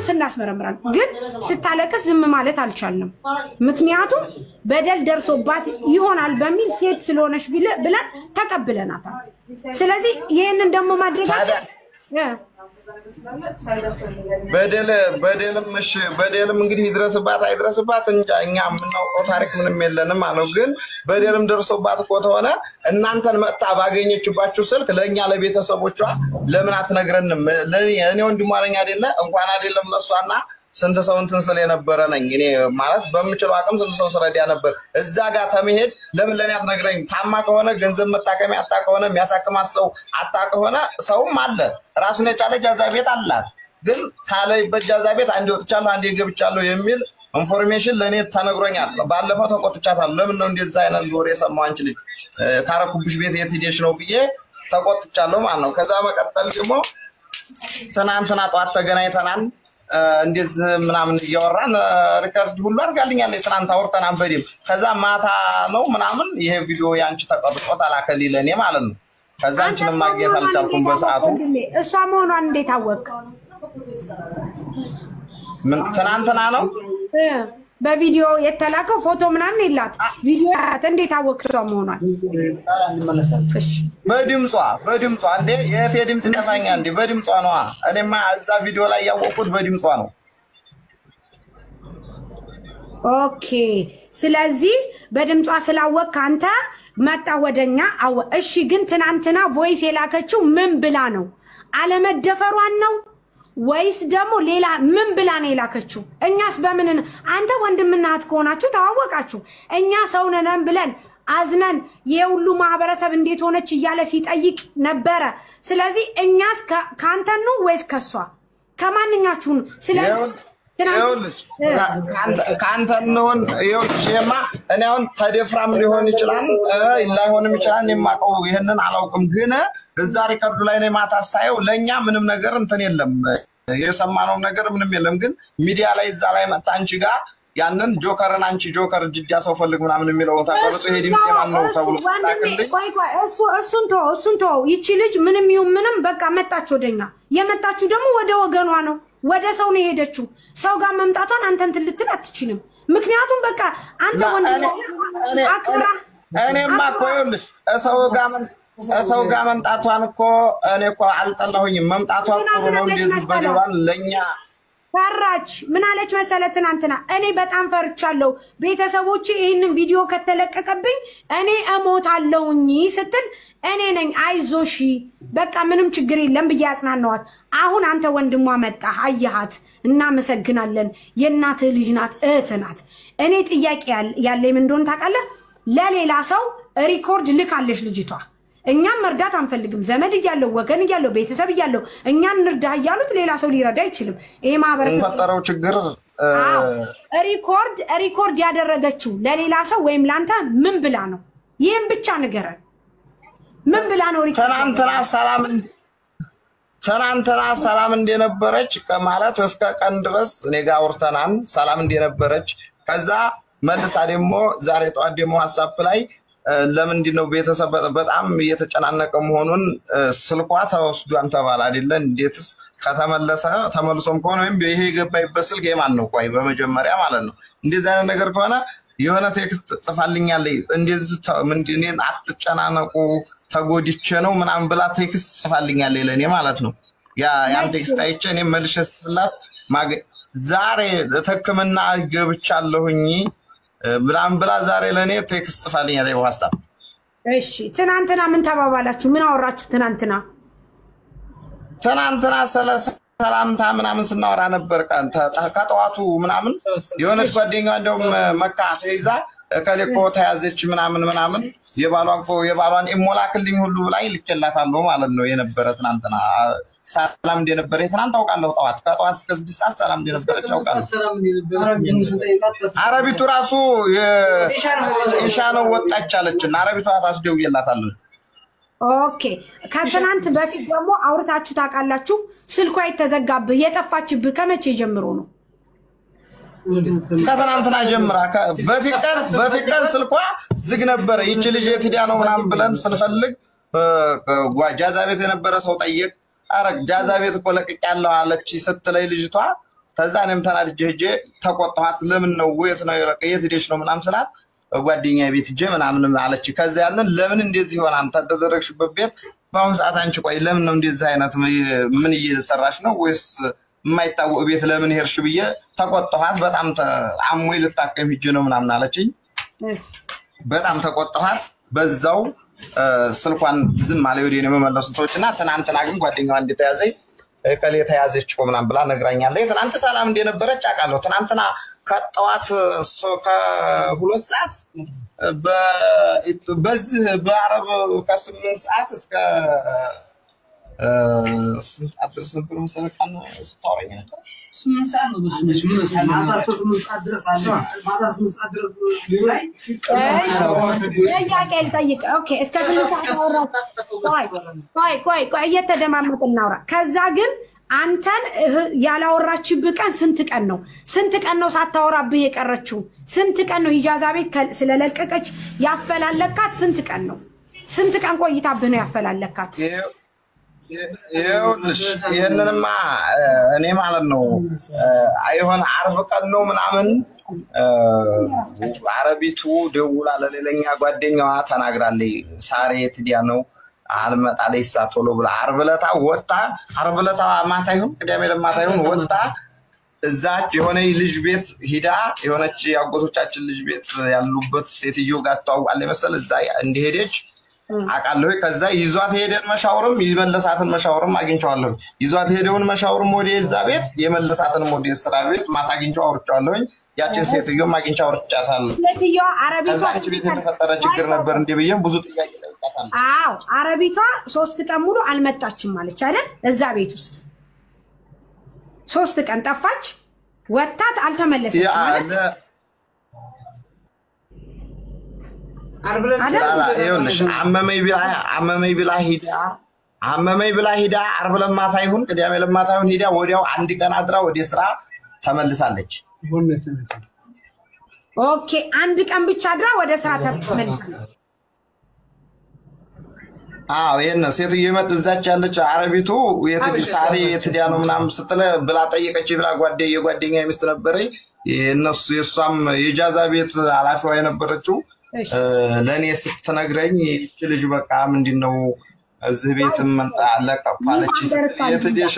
ስናስመረምራት፣ ግን ስታለቅስ ዝም ማለት አልቻልንም። ምክንያቱም በደል ደርሶባት ይሆናል በሚል ሴት ስለሆነች ብለን ተቀብለናታል። ስለዚህ ይሄንን ደግሞ ማድረጋችን በደልም እንግዲህ ይድረስባት አይድረስባት እንጃ። እኛ የምናውቀው ታሪክ ምንም የለንም ማለት ግን በደልም ደርሶባት እኮ ተሆነ እናንተን መጣ ባገኘችባችሁ ስልክ ለኛ ለቤተሰቦቿ ለምን አትነግረንም? እኔ ወንድሟ ነኝ አይደለ? እንኳን አይደለም ለሷና ስንት ሰው እንትን ስለ ነበረ ነኝ እኔ ማለት በምችለው አቅም ስንት ሰው ስረዳ ነበር። እዛ ጋር ተመሄድ ለምን ለኔ አትነግረኝ? ታማ ከሆነ ገንዘብ መጣቀም ያጣ ከሆነ የሚያሳክማት ሰው አጣ ከሆነ ሰውም አለ ራሱን የቻለ ጃዛ ቤት አላት። ግን ካለ በጃዛ ቤት አንዴ ወጥቻለሁ አንዴ ገብቻለሁ የሚል ኢንፎርሜሽን ለኔ ተነግሮኛል። ባለፈው ተቆጥቻታለሁ። ለምን ነው እንደዛ አይነት ወሬ ሰማው? አንቺ ልጅ ካረኩብሽ ቤት የት ሄደሽ ነው ብዬ ተቆጥቻለሁ ማለት ነው። ከዛ መቀጠል ደግሞ ትናንትና ጧት ተገናኝተናል። እንደዚህ ምናምን እያወራን ሪከርድ ሁሉ አድርጋልኛለች። ትናንት አውርተን አንበዲም። ከዛ ማታ ነው ምናምን ይሄ ቪዲዮ ያንቺ ተቀርጾ ተላከልኝ ለኔ ማለት ነው። ከዛ አንቺን ማግኘት አልቻልኩም በሰዓቱ። እሷ መሆኗን እንዴት አወቅ? ምን ትናንትና ነው በቪዲዮ የተላከው ፎቶ ምናምን የላት ቪዲዮ እንዴት አወቅ እሷ መሆኗን? በድምጿ እንዴ የት ድምጽ ጠፋኛ እንዴ? በድምጿ ነው። እኔማ እዛ ቪዲዮ ላይ ያወቁት በድምጿ ነው። ኦኬ ስለዚህ በድምጿ ስላወቅ አንተ መጣ ወደኛ። እሺ ግን ትናንትና ቮይስ የላከችው ምን ብላ ነው? አለመደፈሯን ነው ወይስ ደግሞ ሌላ ምን ብላ ነው የላከችው? እኛስ በምን አንተ ወንድምና እህት ከሆናችሁ ተዋወቃችሁ፣ እኛ ሰው ነን ብለን አዝነን የሁሉ ማህበረሰብ እንዴት ሆነች እያለ ሲጠይቅ ነበረ። ስለዚህ እኛስ ካንተ ነው ወይስ ከሷ? ከማንኛችሁ ነው? ስለዚህ ካንተ ነው ይኸውልሽማ እኔ አሁን ተደፍራም ሊሆን ይችላል ላይሆንም ይችላል። የማውቀው ይሄንን አላውቅም። ግን እዛ ሪከርዱ ላይ ነው ማታ ሳየው ለኛ ምንም ነገር እንትን የለም፣ የሰማነው ነገር ምንም የለም። ግን ሚዲያ ላይ እዛ ላይ መጣ አንቺ ጋር ያንን ጆከርን አንቺ ጆከር ጅጃ ሰው ፈልግ ምናምን የሚለውን ታቀርጹ ይሄ ድምጽ የማን ነው ተብሎ እሱን ተው ይቺ ልጅ ምንም ይሁን ምንም በቃ መጣች ወደኛ የመጣችሁ ደግሞ ወደ ወገኗ ነው ወደ ሰው ነው የሄደችው ሰው ጋር መምጣቷን አንተን ልትል አትችልም ምክንያቱም በቃ አንተ ወንድ አክራ እኔማ እኮ ይኸውልሽ ሰው ጋር መምጣቷን እኮ እኔ እኮ አልጠላሁኝም መምጣቷ እኮ ነው እንደዚህ በደዋን ለኛ ፈራች ምን አለች መሰለ ትናንትና እኔ በጣም ፈርቻለሁ ቤተሰቦቼ ይሄንን ቪዲዮ ከተለቀቀብኝ እኔ እሞታለሁኝ ስትል እኔ ነኝ አይዞሺ በቃ ምንም ችግር የለም በያጽናናዋት አሁን አንተ ወንድሟ መጣ አያሃት እናመሰግናለን የእናት ልጅ ናት እህት ናት እኔ ጥያቄ ያለኝ ምን እንደሆነ ታውቃለህ ለሌላ ሰው ሪኮርድ ልካለሽ ልጅቷ እኛም መርዳት አንፈልግም ዘመድ ይያለው ወገን ይያለው ቤተሰብ ይያለው እኛን እንርዳ ይያሉት ሌላ ሰው ሊረዳ አይችልም ይሄ ማህበረሰብ ፈጠረው ችግር ሪኮርድ ያደረገችው ለሌላ ሰው ወይም ላንተ ምን ብላ ነው ይሄን ብቻ ንገረን ምን ብላ ነው ትናንትና ሰላም እንደነበረች ከማለት እስከ ቀን ድረስ እኔ ጋር አውርተናል ሰላም እንደነበረች ከዛ መልሳ ደግሞ ዛሬ ጧት ደግሞ ሐሳብ ላይ ለምንድን ነው ቤተሰብ በጣም እየተጨናነቀ መሆኑን ስልኳ ተወስዷን ተባለ አይደለ እንዴትስ ተመልሶም ከሆነ ወይም ይሄ የገባይበት ስልክ የማን ነው ቆይ በመጀመሪያ ማለት ነው እንደዚህ አይነት ነገር ከሆነ የሆነ ቴክስት ጽፋልኛለች እንደዚህ ምንድነው አትጨናነቁ ተጎድቼ ነው ምናምን ብላ ቴክስት ጽፋልኛለች ለኔ ማለት ነው ያን ቴክስት አይቼ እኔ መልሼላት ዛሬ ተከመና ገብቻለሁኝ ብላም ብላ ዛሬ ለኔ ቴክስት ጽፋልኛለች በዋትስአፕ እሺ ትናንትና ምን ተባባላችሁ ምን አወራችሁ ትናንትና ሰላምታ ምናምን ስናወራ ነበር ከጠዋቱ ምናምን የሆነች ጓደኛዋ እንደውም መካ ተይዛ ከሌኮ ተያዘች ምናምን የባሏን ኢሞላክልኝ ሁሉ ላይ ልከላታለሁ ማለት ነው የነበረ ትናንትና ሰላም እንደነበረ ትናንት ታውቃለሁ ከጠዋት እስከ 6 ሰዓት ሰላም እንደነበረ ታውቃለሁ አረቢቱ ራሱ የኢሻነው ወጣች አለችና አረቢቷ ራሱ ደውዬላታለሁ ኦኬ ከትናንት በፊት ደግሞ አውርታችሁ ታውቃላችሁ ስልኳ የተዘጋብህ የጠፋችብህ ከመቼ ጀምሮ ነው ከትናንትና ጀምራ በፊት ቀን ስልኳ ዝግ ነበር ይቺ ልጅ የትዲያ ነው ምናምን ብለን ስንፈልግ ጃዛ ቤት የነበረ ሰው ጠየቅ አረግ ጃዛ ቤት እኮ ለቅቅ ያለው አለች ስትለይ ልጅቷ ተዛንም ተናድጄ ሄጄ ተቆጣኋት ለምን ነው ወይስ ነው የት ሄደሽ ነው ምናምን ስላት ጓደኛዬ ቤት ሄጄ ምናምን አለች ከዛ ያንን ለምን እንደዚህ ሆነ አንተ ተደረግሽበት ቤት በአሁን ሰዓት አንቺ ቆይ ለምን ነው እንደዚህ አይነት ምን እየሰራሽ ነው ወይስ የማይታወቅ ቤት ለምን ሄርሽ ብዬ ተቆጣኋት በጣም አሞይ ልታከም ሄጄ ነው ምናምን አለችኝ በጣም ተቆጣኋት በዛው ስልኳን ዝም አለ ወዲኔ መመለሱ ሰዎችና ትናንትና ግን ጓደኛዋ እንደተያዘኝ ከሌ ተያዘች ቆምናም ብላ ነግራኛለች ትናንት ሰላም እንደነበረች አቃለው ትናንትና ከጠዋት ከ2 ሰዓት በዚህ በአረብ ከ8 ሰዓት እስከ 8 ሰዓት ድረስ ነበር መሰለካን ስታወራኝ ነበር 8 ሰዓት ነው በስመሽ ምን ሰዓት 8 ሰዓት ድረስ አለ ማታ 8 ሰዓት ድረስ ላይ ጥያቄ ልጠይቅ ኦኬ እስከ 8 ሰዓት አወራ ቆይ እየተደማመጥን እናውራ ከዛ ግን አንተን ያላወራችብህ ቀን ስንት ቀን ነው ሳታወራብህ የቀረችው ስንት ቀን ነው ኢጃዛ ቤት ስለለቀቀች ያፈላለካት ስንት ቀን ቆይታብህ ነው ያፈላለካት ይሄንንማ እኔ ማለት ነው አይሆን አርብ ቀን ነው ምናምን አረቢቱ ደውላ ለሌላኛ ጓደኛዋ ተናግራለች ሳሬ ትዲያ ነው አልመጣለች ሳቶሎ ብላ አርብ ለታ ማታ ይሁን ቅዳሜ ለማታ ይሁን ወጣ እዛች የሆነ ልጅ ቤት ሂዳ የሆነች ያጎቶቻችን ልጅ ቤት ያሉበት ሴትዮ ጋር ተዋውቃለች መሰል እዛ እንደሄደች አቃለሁ ከዛ ይዟት ሄደን መሻወርም ይመለሳትን መሻወርም አግኝቻለሁ ይዟት ሄደውን መሻወርም ወደ እዛ ቤት የመለሳትን ወደ ስራ ቤት ማታ አግኝቻው አውርቻለሁ ያችን ሴትዮ አግኝቻው አውርቻታለሁ ሴትዮ አረቢቷ ከዛች ቤት የተፈጠረ ችግር ነበር እንደብየም ብዙ ጥያቄ ጠይቃታለሁ አዎ አረቢቷ 3 ቀን ሙሉ አልመጣችም ማለች አይደል እዛ ቤት ውስጥ 3 ቀን ጠፋች ወጣት አልተመለሰችም ማለት ይኸውልሽ አመመኝ ብላ ሂዳ አርብ ለማታ ይሁን ቅዳሜ ለማታ ይሁን ሂዳ ወዲያው አንድ ቀን አድራ ወደ ስራ ተመልሳለች ኦኬ አንድ ቀን ብቻ አድራ ወደ ስራ ተመልሳለች። አዎ ይሄን ሴትዮ እዛች ያለች አረቢቱ ሳሪ የትዲያ ነው ምናምን ስትለ ብላ ጠየቀች ብላ የጓደኛ ሚስት ነበረኝ የነሱ የሷም የጃዛ ቤት ኃላፊዋ የነበረችው ለኔ ስትነግረኝ እቺ ልጅ በቃ ምንድነው እዚህ ቤትም መጣ አለቀፋለች የትዲሽ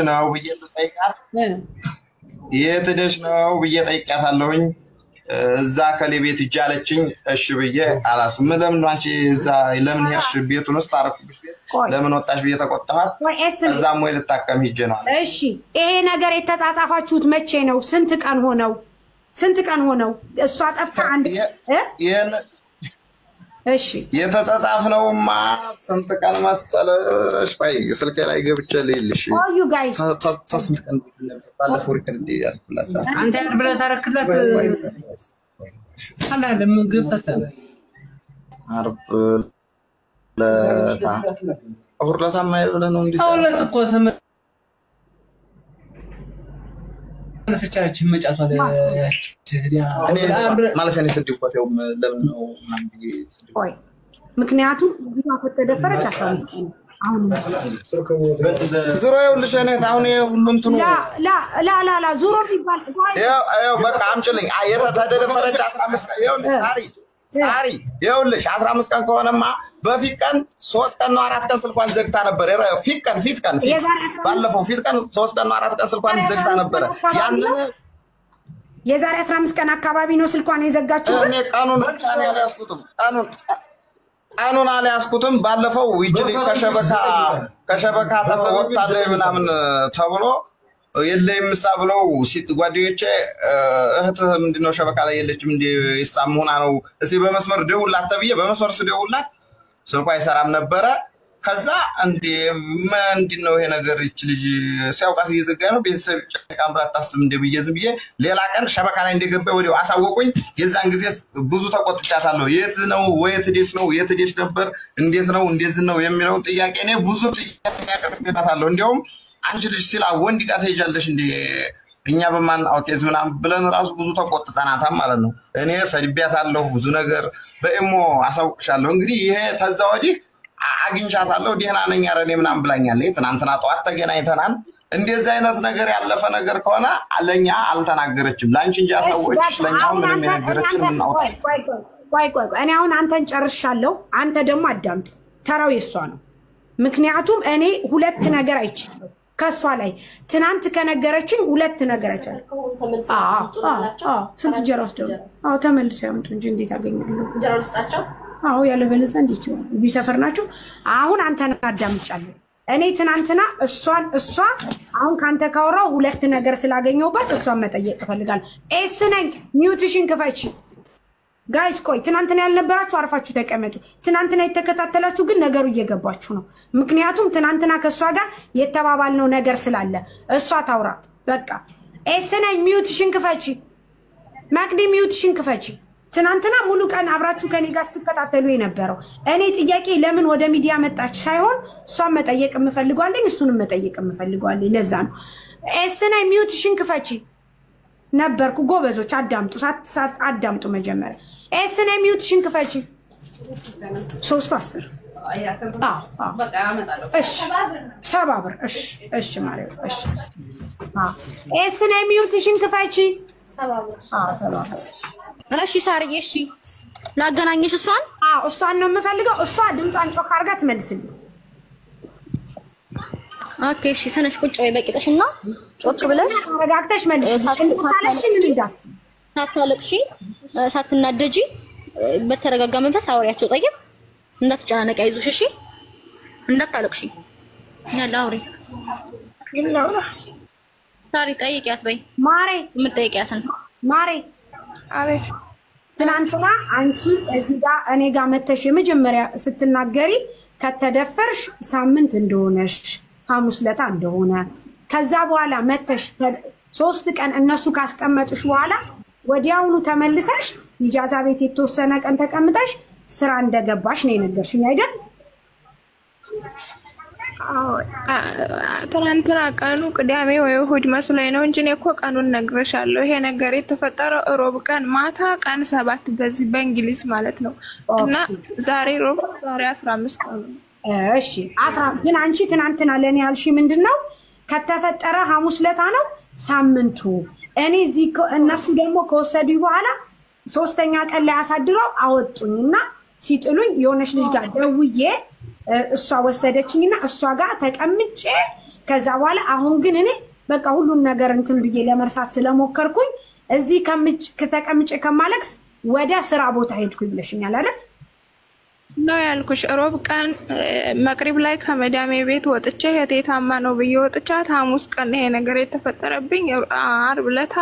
ነው ብዬ ጠይቃታለሁኝ እዛ ከሌ ቤት ይጃለችኝ እሺ ብዬ አላስ ምንም ነው አንቺ እዛ ለምን ሄርሽ ቤቱን ውስጥ አረፍኩሽ ለምን ወጣሽ ብዬ ተቆጣኋት እዛም ወይ ልታከም ሂጄ ነው እሺ ይሄ ነገር የተጻጻፋችሁት መቼ ነው ስንት ቀን ሆነው እሷ ጠፍታ አንድ እሺ የተጻጻፍነውማ ስንት ቀን መሰለሽ ባይ ስልኬ ላይ ገብቼ ልልሽ ዩ ጋይስ ተስምቀን ባለፈው ሪከርድ ያልኩላት አንተ ብለህ ታረክላት አላ ለምን ገፍተህ አርብ ለታ አውርላታ ማይለ ነው እንዴ አውርላት እኮ ነሰቻች መጫቷ እኔ ማለት ነው ስድቆት ያው ለምን ነው ወይ ምክንያቱም ዲማ ከተደፈረች 15 ነው አሁን ዙሮ ይኸውልሽ እኔ አሁን ሁሉም እንትኑ ላ ዙሮ ቢባል ያው በቃ አምጪልኝ የተደፈረች 15 ይኸውልሽ ሳሪ ይኸውልሽ 15 ቀን ከሆነማ በፊት ቀን 3 ቀን ነው 4 ቀን ስልኳን ዘግታ ነበር ፊት ቀን ባለፈው ፊት ቀን 3 ቀን ነው 4 ቀን ስልኳን ዘግታ ነበር ያንን የዛሬ 15 ቀን አካባቢ ነው ስልኳን የዘጋችው እኔ ቀኑን ብቻ ነው ያስኩትም ቀኑን አልያዝኩትም ባለፈው ይጅሊ ከሸበካ ተወጣለ ምናምን ተብሎ የለይም ምሳ ብለው ጓደኞቼ እህት ምንድነው ሸበካ ላይ የለችም እንዴ ይሳሙና ነው እዚህ በመስመር ደውላት ተብዬ በመስመር ስደውላት ስልኳ አይሰራም ነበር ከዛ እንዴ ምንድነው ይሄ ነገር እቺ ልጅ ሲያውቃት እየዘጋ ነው ቤተሰብ ጨቃምራታስ እንደ ብዬ ሌላ ቀን ሸበካ ላይ እንደገባ ወዲያው አሳወቁኝ የዛን ጊዜ ብዙ ተቆጥቻታለሁ የት ነው ወይት ዴሽ ነበር እንዴት ነው እንደዚህ ነው የሚለው ጥያቄ እኔ ብዙ ጥያቄ ያቀርብባታለሁ እንደውም አንቺ ልጅ ሲላ ወንድ ጋር ትሄጃለሽ እንዴ እኛ በማን ኦኬዝ ምናምን ብለን ራሱ ብዙ ተቆጥተናታም ማለት ነው እኔ ሰድቢያታለሁ ብዙ ነገር በእሞ አሳውቅሻለሁ እንግዲህ ይሄ ተዛው ወዲህ አግኝቻታለሁ ዲህና ነኝ አረኔ ምናምን ብላኛለች ትናንትና ጧት ተገናኝተናል እንደዚህ አይነት ነገር ያለፈ ነገር ከሆነ አለኛ አልተናገረችም ላንቺ እንጂ አሳውቅሽ ለኛው ምንም የነገረችን ምን ነው ቆይ እኔ አሁን አንተን ጨርሻለሁ አንተ ደግሞ አዳምጥ ተራው የሷ ነው ምክንያቱም እኔ ሁለት ነገር አይቻለሁ ከሷ ላይ ትናንት ከነገረችን ሁለት ነገር አይቻለሁ ስንት ጀራ ወስደው ተመልሰው ያምጡ እንጂ እንዴት አገኛለሁ ጀራ ወስጣቸው ያለ በለዛ እንዴት ነው ቢሰፈርናችሁ አሁን አንተን አዳምጫለሁ እኔ ትናንትና እሷ አሁን ካንተ ካወራው ሁለት ነገር ስላገኘውባት እሷን መጠየቅ ፈልጋለሁ ኤስ ነኝ ሚውትሽን ክፈቺ ጋይስ ቆይ ትናንትና ያልነበራችሁ አርፋችሁ ተቀመጡ ትናንትና የተከታተላችሁ ግን ነገሩ እየገባችሁ ነው ምክንያቱም ትናንትና ከሷ ጋር የተባባልነው ነገር ስላለ እሷ ታውራ በቃ ኤስ ነኝ ሚውትሽን ክፈቺ ማክዲ ሚውትሽን ክፈቺ ትናንትና ሙሉ ቀን አብራችሁ ከኔ ጋር ስትከታተሉ የነበረው እኔ ጥያቄ ለምን ወደ ሚዲያ መጣች ሳይሆን እሷን መጠየቅ የምፈልጓለኝ እሱንም መጠየቅ የምፈልጓለኝ ለዛ ነው ኤስና ሚውትሽን ክፈቺ ነበርኩ ጎበዞች አዳምጡ መጀመሪያ ኤስና ሚውትሽን ክፈቺ 310 በቃ ያመጣለው እሺ ሰባብር እሺ ማሪው እሺ ኤስና ሚውትሽን ክፈቺ ሰባብር እሺ ሳርዬ እሺ ላገናኝሽ እሷን ነው የምፈልገው እሷ ድምጿን ጮክ አድርጋ ትመልስልኝ ኦኬ እሺ ተነሽ ቁጭ በይ በቂጥሽና ጮክ ብለሽ ረጋግተሽ መልሽ ሳታለቅሺ ሳትናደጂ በተረጋጋ መንፈስ አውሪያቸው ጠይቅ እንዳትጨናነቂ አይዞሽ እሺ እንዳታለቅሺ ያለ አውሪ ሳሪ ጠይቂያት በይ ማሬ የምትጠይቂያትን ማሬ አቤት ትናንትና አንቺ እዚህ ጋር እኔ ጋር መተሽ የመጀመሪያ ስትናገሪ ከተደፈርሽ ሳምንት እንደሆነሽ ሐሙስ ለታ እንደሆነ ከዛ በኋላ መተሽ 3 ቀን እነሱ ካስቀመጡሽ በኋላ ወዲያውኑ ተመልሰሽ ኢጃዛ ቤት የተወሰነ ቀን ተቀምጠሽ ስራ እንደገባሽ ነው የነገርሽኝ አይደል ትናንትና ቀኑ ቅዳሜ ወይ እሑድ መስሎኝ ነው እንጂ እኔ እኮ ቀኑን ነግሬሻለሁ። ይሄ ነገር የተፈጠረው ሮብ ቀን ማታ ቀን 7 በዚህ በእንግሊዝ ማለት ነው። እና ዛሬ ሮብ ዛሬ 15 ቀን ነው። እሺ ግን አንቺ ትናንትና ለኔ ያልሽ ምንድነው? ከተፈጠረ ሐሙስ ለታ ነው ሳምንቱ። እኔ እዚህ እነሱ ደግሞ ከወሰዱኝ በኋላ 3ኛ ቀን ላይ አሳድረው አወጡኝና ሲጥሉኝ የሆነች ልጅ ጋር ደውዬ እሷ ወሰደችኝና እሷ ጋር ተቀምጬ ከዛ በኋላ አሁን ግን እኔ በቃ ሁሉን ነገር እንትን ብዬ ለመርሳት ስለሞከርኩኝ እዚህ ተቀምጬ ከማለክስ ወደ ስራ ቦታ ሄድኩኝ ብለሽኛል አይደል? ነው ያልኩሽ። ሮብ ቀን መቅሪብ ላይ ከመዳሜ ቤት ወጥቼ የቴታማ ነው ብዬ ወጥቻት ሐሙስ ቀን ይሄ ነገር የተፈጠረብኝ። ዓርብ ለታ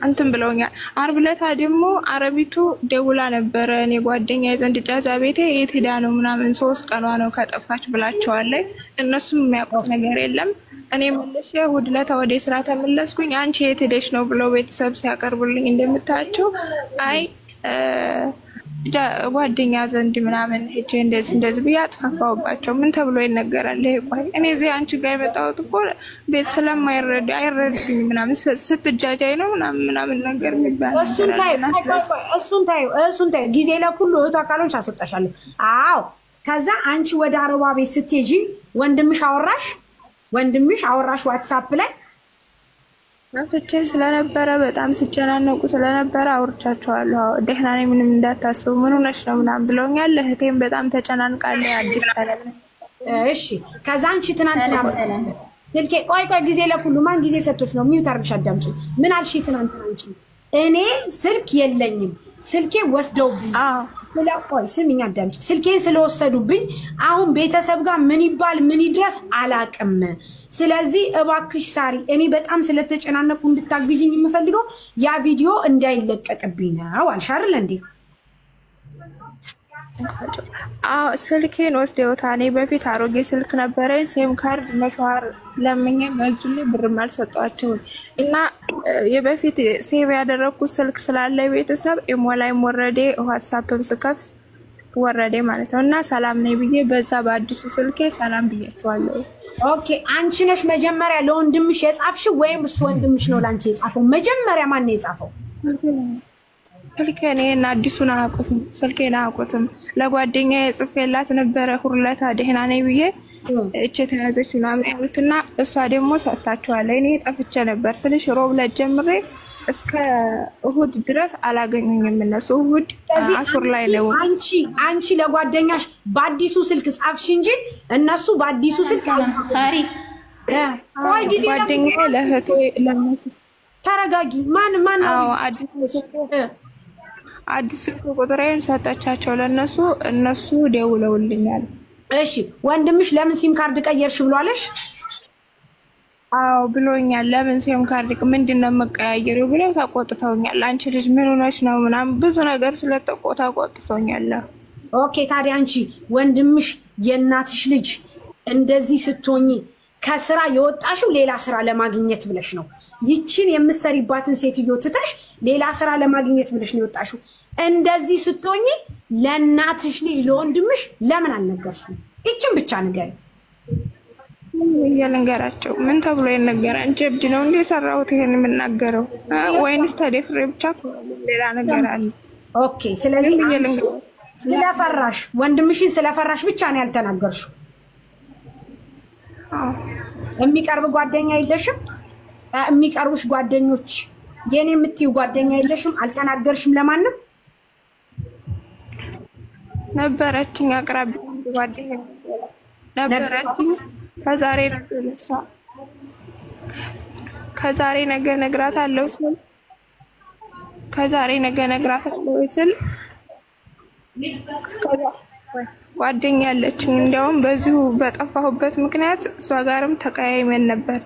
እንትን ብለውኛል። ዓርብ ለታ ደግሞ አረቢቱ ደውላ ነበረ እኔ ጓደኛዬ ዘንድ ጃዛ ቤቴ የት ሄዳ ነው ምናምን 3 ቀኗ ነው ከጠፋች ብላቸዋለች። እነሱም የሚያውቁት ነገር የለም። እኔ መልሼ እሑድ ለታ ወደ ስራ ተመለስኩኝ። አንቺ የት ሄደሽ ነው ብለው ቤተሰብ ሲያቀርቡልኝ እንደምታያቸው አይ ጓደኛ ዘንድ ምናምን ሄጄ እንደዚህ ብዬ አጥፋፋውባቸው። ምን ተብሎ ይነገራል? ቆይ እኔ እዚህ አንቺ ጋር የመጣሁት እኮ ቤት ስለማይረዳ አይረድኝ ምናምን ስትጃጃይ ነው ምናምን ነገር የሚባል እሱን ታዩ ጊዜ ለኩሉ እህቷ ካልሆንሽ አስወጣሻለሁ። አዎ ከዛ አንቺ ወደ አረባ ቤት ስትሄጂ ወንድምሽ አወራሽ ዋትስአፕ ላይ አፍቼ ስለነበረ በጣም ሲጨናነቁ ስለነበረ አውርቻቸዋለሁ። ደህና ነኝ ምንም እንዳታስቡ ምን ሆነሽ ነው ምናምን ብለውኛል። እህቴም በጣም ተጨናንቃለች። አዲስ ታለለ እሺ ከዛ አንቺ ትናንትና ስልኬ ቆይ ጊዜ ለኩሉ ማን ጊዜ ሰጥቶሽ ነው? ሚዩት አርግሽ አዳምጪ። ምን አልሽ ትናንትና አንቺ? እኔ ስልክ የለኝም ስልኬ ወስደውብኝ ቆይ ስሚኝ አዳምጪ። ስልኬን ስለወሰዱብኝ አሁን ቤተሰብ ጋር ምን ይባል ምን ይድረስ አላቅም። ስለዚህ እባክሽ ሳሪ እኔ በጣም ስለተጨናነቁ እንድታግዥኝ የምፈልገው ያ ቪዲዮ እንዳይለቀቅብኝ ነው አልሽ አይደል እንዴ? ስልኬን ወስደውታል። እኔ በፊት አሮጌ ስልክ ነበረኝ። ሲም ካርድ መሽዋር ለምኜ ገዙልኝ። ብርም አልሰጧቸውም እና የበፊት ሴቭ ያደረኩት ስልክ ስላለ ቤተሰብ ኢሞ ላይ ወረዴ ዋትስአፕም ስከፍት ወረዴ ማለት ነው። እና ሰላም ነኝ ብዬ በዛ በአዲሱ ስልኬ ሰላም ብያቸዋለሁ። ኦኬ አንቺ ነሽ መጀመሪያ ለወንድምሽ የጻፍሽው ወይም እሱ ወንድምሽ ነው ላንቺ የጻፈው? መጀመሪያ ማን ነው የጻፈው? ስልኬን እና አዲሱን አያውቁትም። ስልኬን አያውቁትም። ለጓደኛዬ ጽፌላት ነበረ ሁርለታ ደህና ነኝ ብዬ እቺ ተያዘች ምናምን ያሉትና እሷ ደግሞ ሰጣቸዋለች። እኔ ጠፍቼ ነበር ስልሽ ሮብ ዕለት ጀምሬ እስከ እሑድ ድረስ አላገኙኝም እነሱ። እሑድ አሱር ላይ ነው። አንቺ ለጓደኛሽ በአዲሱ ስልክ ጻፍሽ እንጂ እነሱ በአዲሱ ስልክ ሳሪ ቆይ ጊዜ ጓደኛዬ ለእህቴ ለእነሱ ተረጋጊ። ማን አዎ አዲስ ስልክ ቁጥሬን ሰጣቻቸው ለነሱ። እነሱ ደውለውልኛል። እሺ ወንድምሽ ለምን ሲም ካርድ ቀየርሽ ብሏለሽ? አዎ ብሎኛል። ለምን ሲም ካርድ ምንድነው መቀያየሪው ብለው ተቆጥተውኛል። አንቺ ልጅ ምን ሆነሽ ነው ምናምን ብዙ ነገር ተቆጥተውኛል። ኦኬ ታዲያ አንቺ ወንድምሽ የእናትሽ ልጅ እንደዚህ ስትሆኚ ከስራ የወጣሽው ሌላ ስራ ለማግኘት ብለሽ ነው? ይቺን የምትሰሪባትን ሴትዮ ትተሽ ሌላ ስራ ለማግኘት ብለሽ ነው የወጣሽው? እንደዚህ ስትሆኚ ለእናትሽ ልጅ ለወንድምሽ ለምን አልነገርሽም? ይቺን ብቻ ንገሪ። የልንገራቸው ምን ተብሎ ይነገራል? ጀብድ ነው እንዴ ሰራሁት ይሄን የምናገረው ወይንስ ተደፍሬ ብቻ ሌላ ነገር አለ? ኦኬ ስለዚህ ስለፈራሽ ወንድምሽን ስለፈራሽ ብቻ ነው ያልተናገርሽው። የሚቀርብ ጓደኛ የለሽም? የሚቀርቡሽ ጓደኞች የኔ የምትዩ ጓደኛ የለሽም? አልተናገርሽም ለማንም? ነበረችኝ አቅራቢ ጓደኛ ነበረችኝ። ከዛሬ ነገ ነግራታለሁ ስል ጓደኛ ያለችኝ እንዲያውም በዚሁ በጠፋሁበት ምክንያት እሷ ጋርም ተቀያይመን ነበር።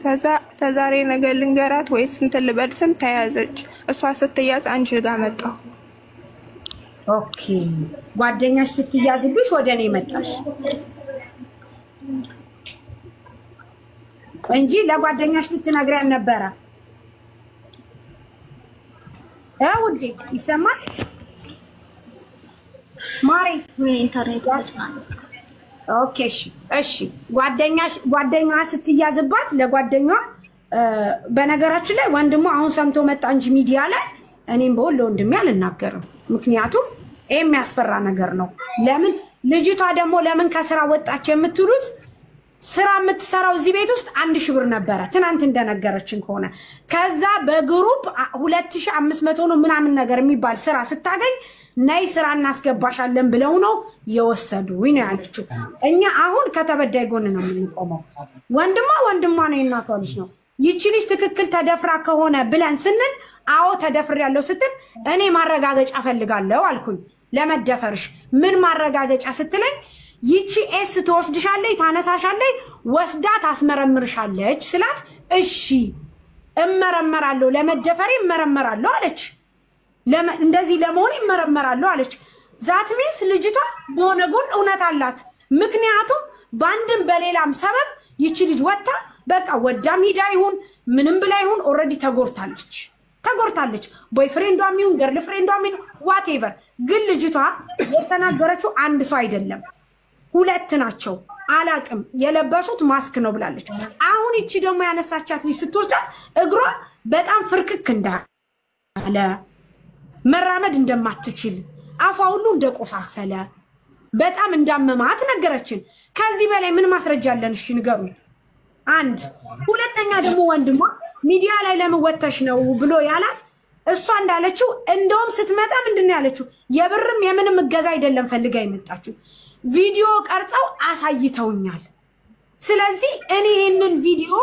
ተዛሬ ነገ ልንገራት ወይስ እንትን ልበል ስል ተያዘች። እሷ ስትያዝ አንቺ ጋር መጣሁ። ኦኬ ጓደኛሽ ስትያዝብሽ ወደ እኔ መጣሽ እንጂ ለጓደኛሽ ልትነግሪያን ነበረ? ውዴ ይሰማል? ማሪ ኢንተርኔት ኦኬ እሺ ጓደኛዋ ስትያዝባት ለጓደኛዋ በነገራችን ላይ ወንድሙ አሁን ሰምቶ መጣ እንጂ ሚዲያ ላይ እኔም በወል ወንድሜ አልናገርም ምክንያቱም የሚያስፈራ ነገር ነው ለምን ልጅቷ ደግሞ ለምን ከስራ ወጣች የምትሉት ስራ የምትሰራው እዚህ ቤት ውስጥ 1000 ብር ነበረ ትናንት እንደነገረችን ከሆነ ከዛ በግሩፕ 2500 ነው ምናምን ነገር የሚባል ስራ ስታገኝ ናይ ስራ እናስገባሻለን ብለው ነው የወሰዱኝ ነው ያለችው እኛ አሁን ከተበዳይ ጎን ነው የምንቆመው ወንድሟ ነው የናቷ ልጅ ነው ይቺ ልጅ ትክክል ተደፍራ ከሆነ ብለን ስንል አዎ ተደፍር ያለው ስትል እኔ ማረጋገጫ ፈልጋለሁ አልኩኝ ለመደፈርሽ ምን ማረጋገጫ ስትለኝ ይቺ ኤስ ተወስድሻለች ታነሳሻለች ወስዳ ታስመረምርሻለች ስላት እሺ እመረመራለሁ ለመደፈሪ እመረመራለሁ አለች እንደዚህ ለመሆን እመረመራለሁ አለች ዛት ሚንስ ልጅቷ በሆነጎን እውነት አላት ምክንያቱም ባንድም በሌላም ሰበብ ይቺ ልጅ ወጣ በቃ ወዳም ሂዳ ይሁን ምንም ብላ ይሁን ኦሬዲ ተጎርታለች ቦይፍሬንዷም ይሁን ገርል ፍሬንዷም ይሁን ዋትኤቨር ግን ልጅቷ የተናገረችው አንድ ሰው አይደለም ሁለት ናቸው አላቅም የለበሱት ማስክ ነው ብላለች አሁን እቺ ደግሞ ያነሳቻት ልጅ ስትወስዳት እግሯ በጣም ፍርክክ እንዳለ መራመድ እንደማትችል አፏ ሁሉ እንደቆሳሰለ በጣም እንዳመማት ነገረችን ከዚህ በላይ ምን ማስረጃ አለን እሺ ንገሩኝ አንድ ሁለተኛ ደግሞ ወንድሟ ሚዲያ ላይ ለመወተሽ ነው ብሎ ያላት እሷ እንዳለችው እንደውም ስትመጣ ምንድነው ያለችው የብርም የምንም እገዛ አይደለም ፈልጋ ይመጣችሁ ቪዲዮ ቀርጸው አሳይተውኛል ስለዚህ እኔ ይሄንን ቪዲዮ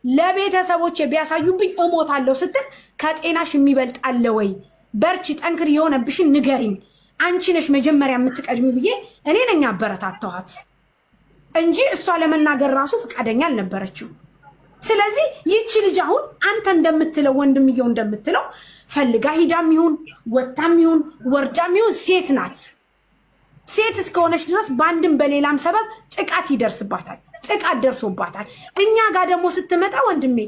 ለቤተሰቦቼ ቢያሳዩብኝ እሞታለሁ ስትል ከጤናሽ የሚበልጥ አለ ወይ በርቺ ጠንክሪ የሆነብሽን ንገሪኝ አንቺ ነሽ መጀመሪያ የምትቀድሚ ብዬ እኔ ነኝ አበረታታኋት እንጂ እሷ ለመናገር ራሱ ፍቃደኛ አልነበረችም ስለዚህ ይቺ ልጅ አሁን አንተ እንደምትለው ወንድምየው እንደምትለው ፈልጋ ሂዳም ይሁን ወጣም ይሁን ወርዳም ይሁን ሴት ናት ሴት እስከሆነች ድረስ ባንድም በሌላም ሰበብ ጥቃት ይደርስባታል ጥቃት ደርሶባታል እኛ ጋር ደግሞ ስትመጣ ወንድሜ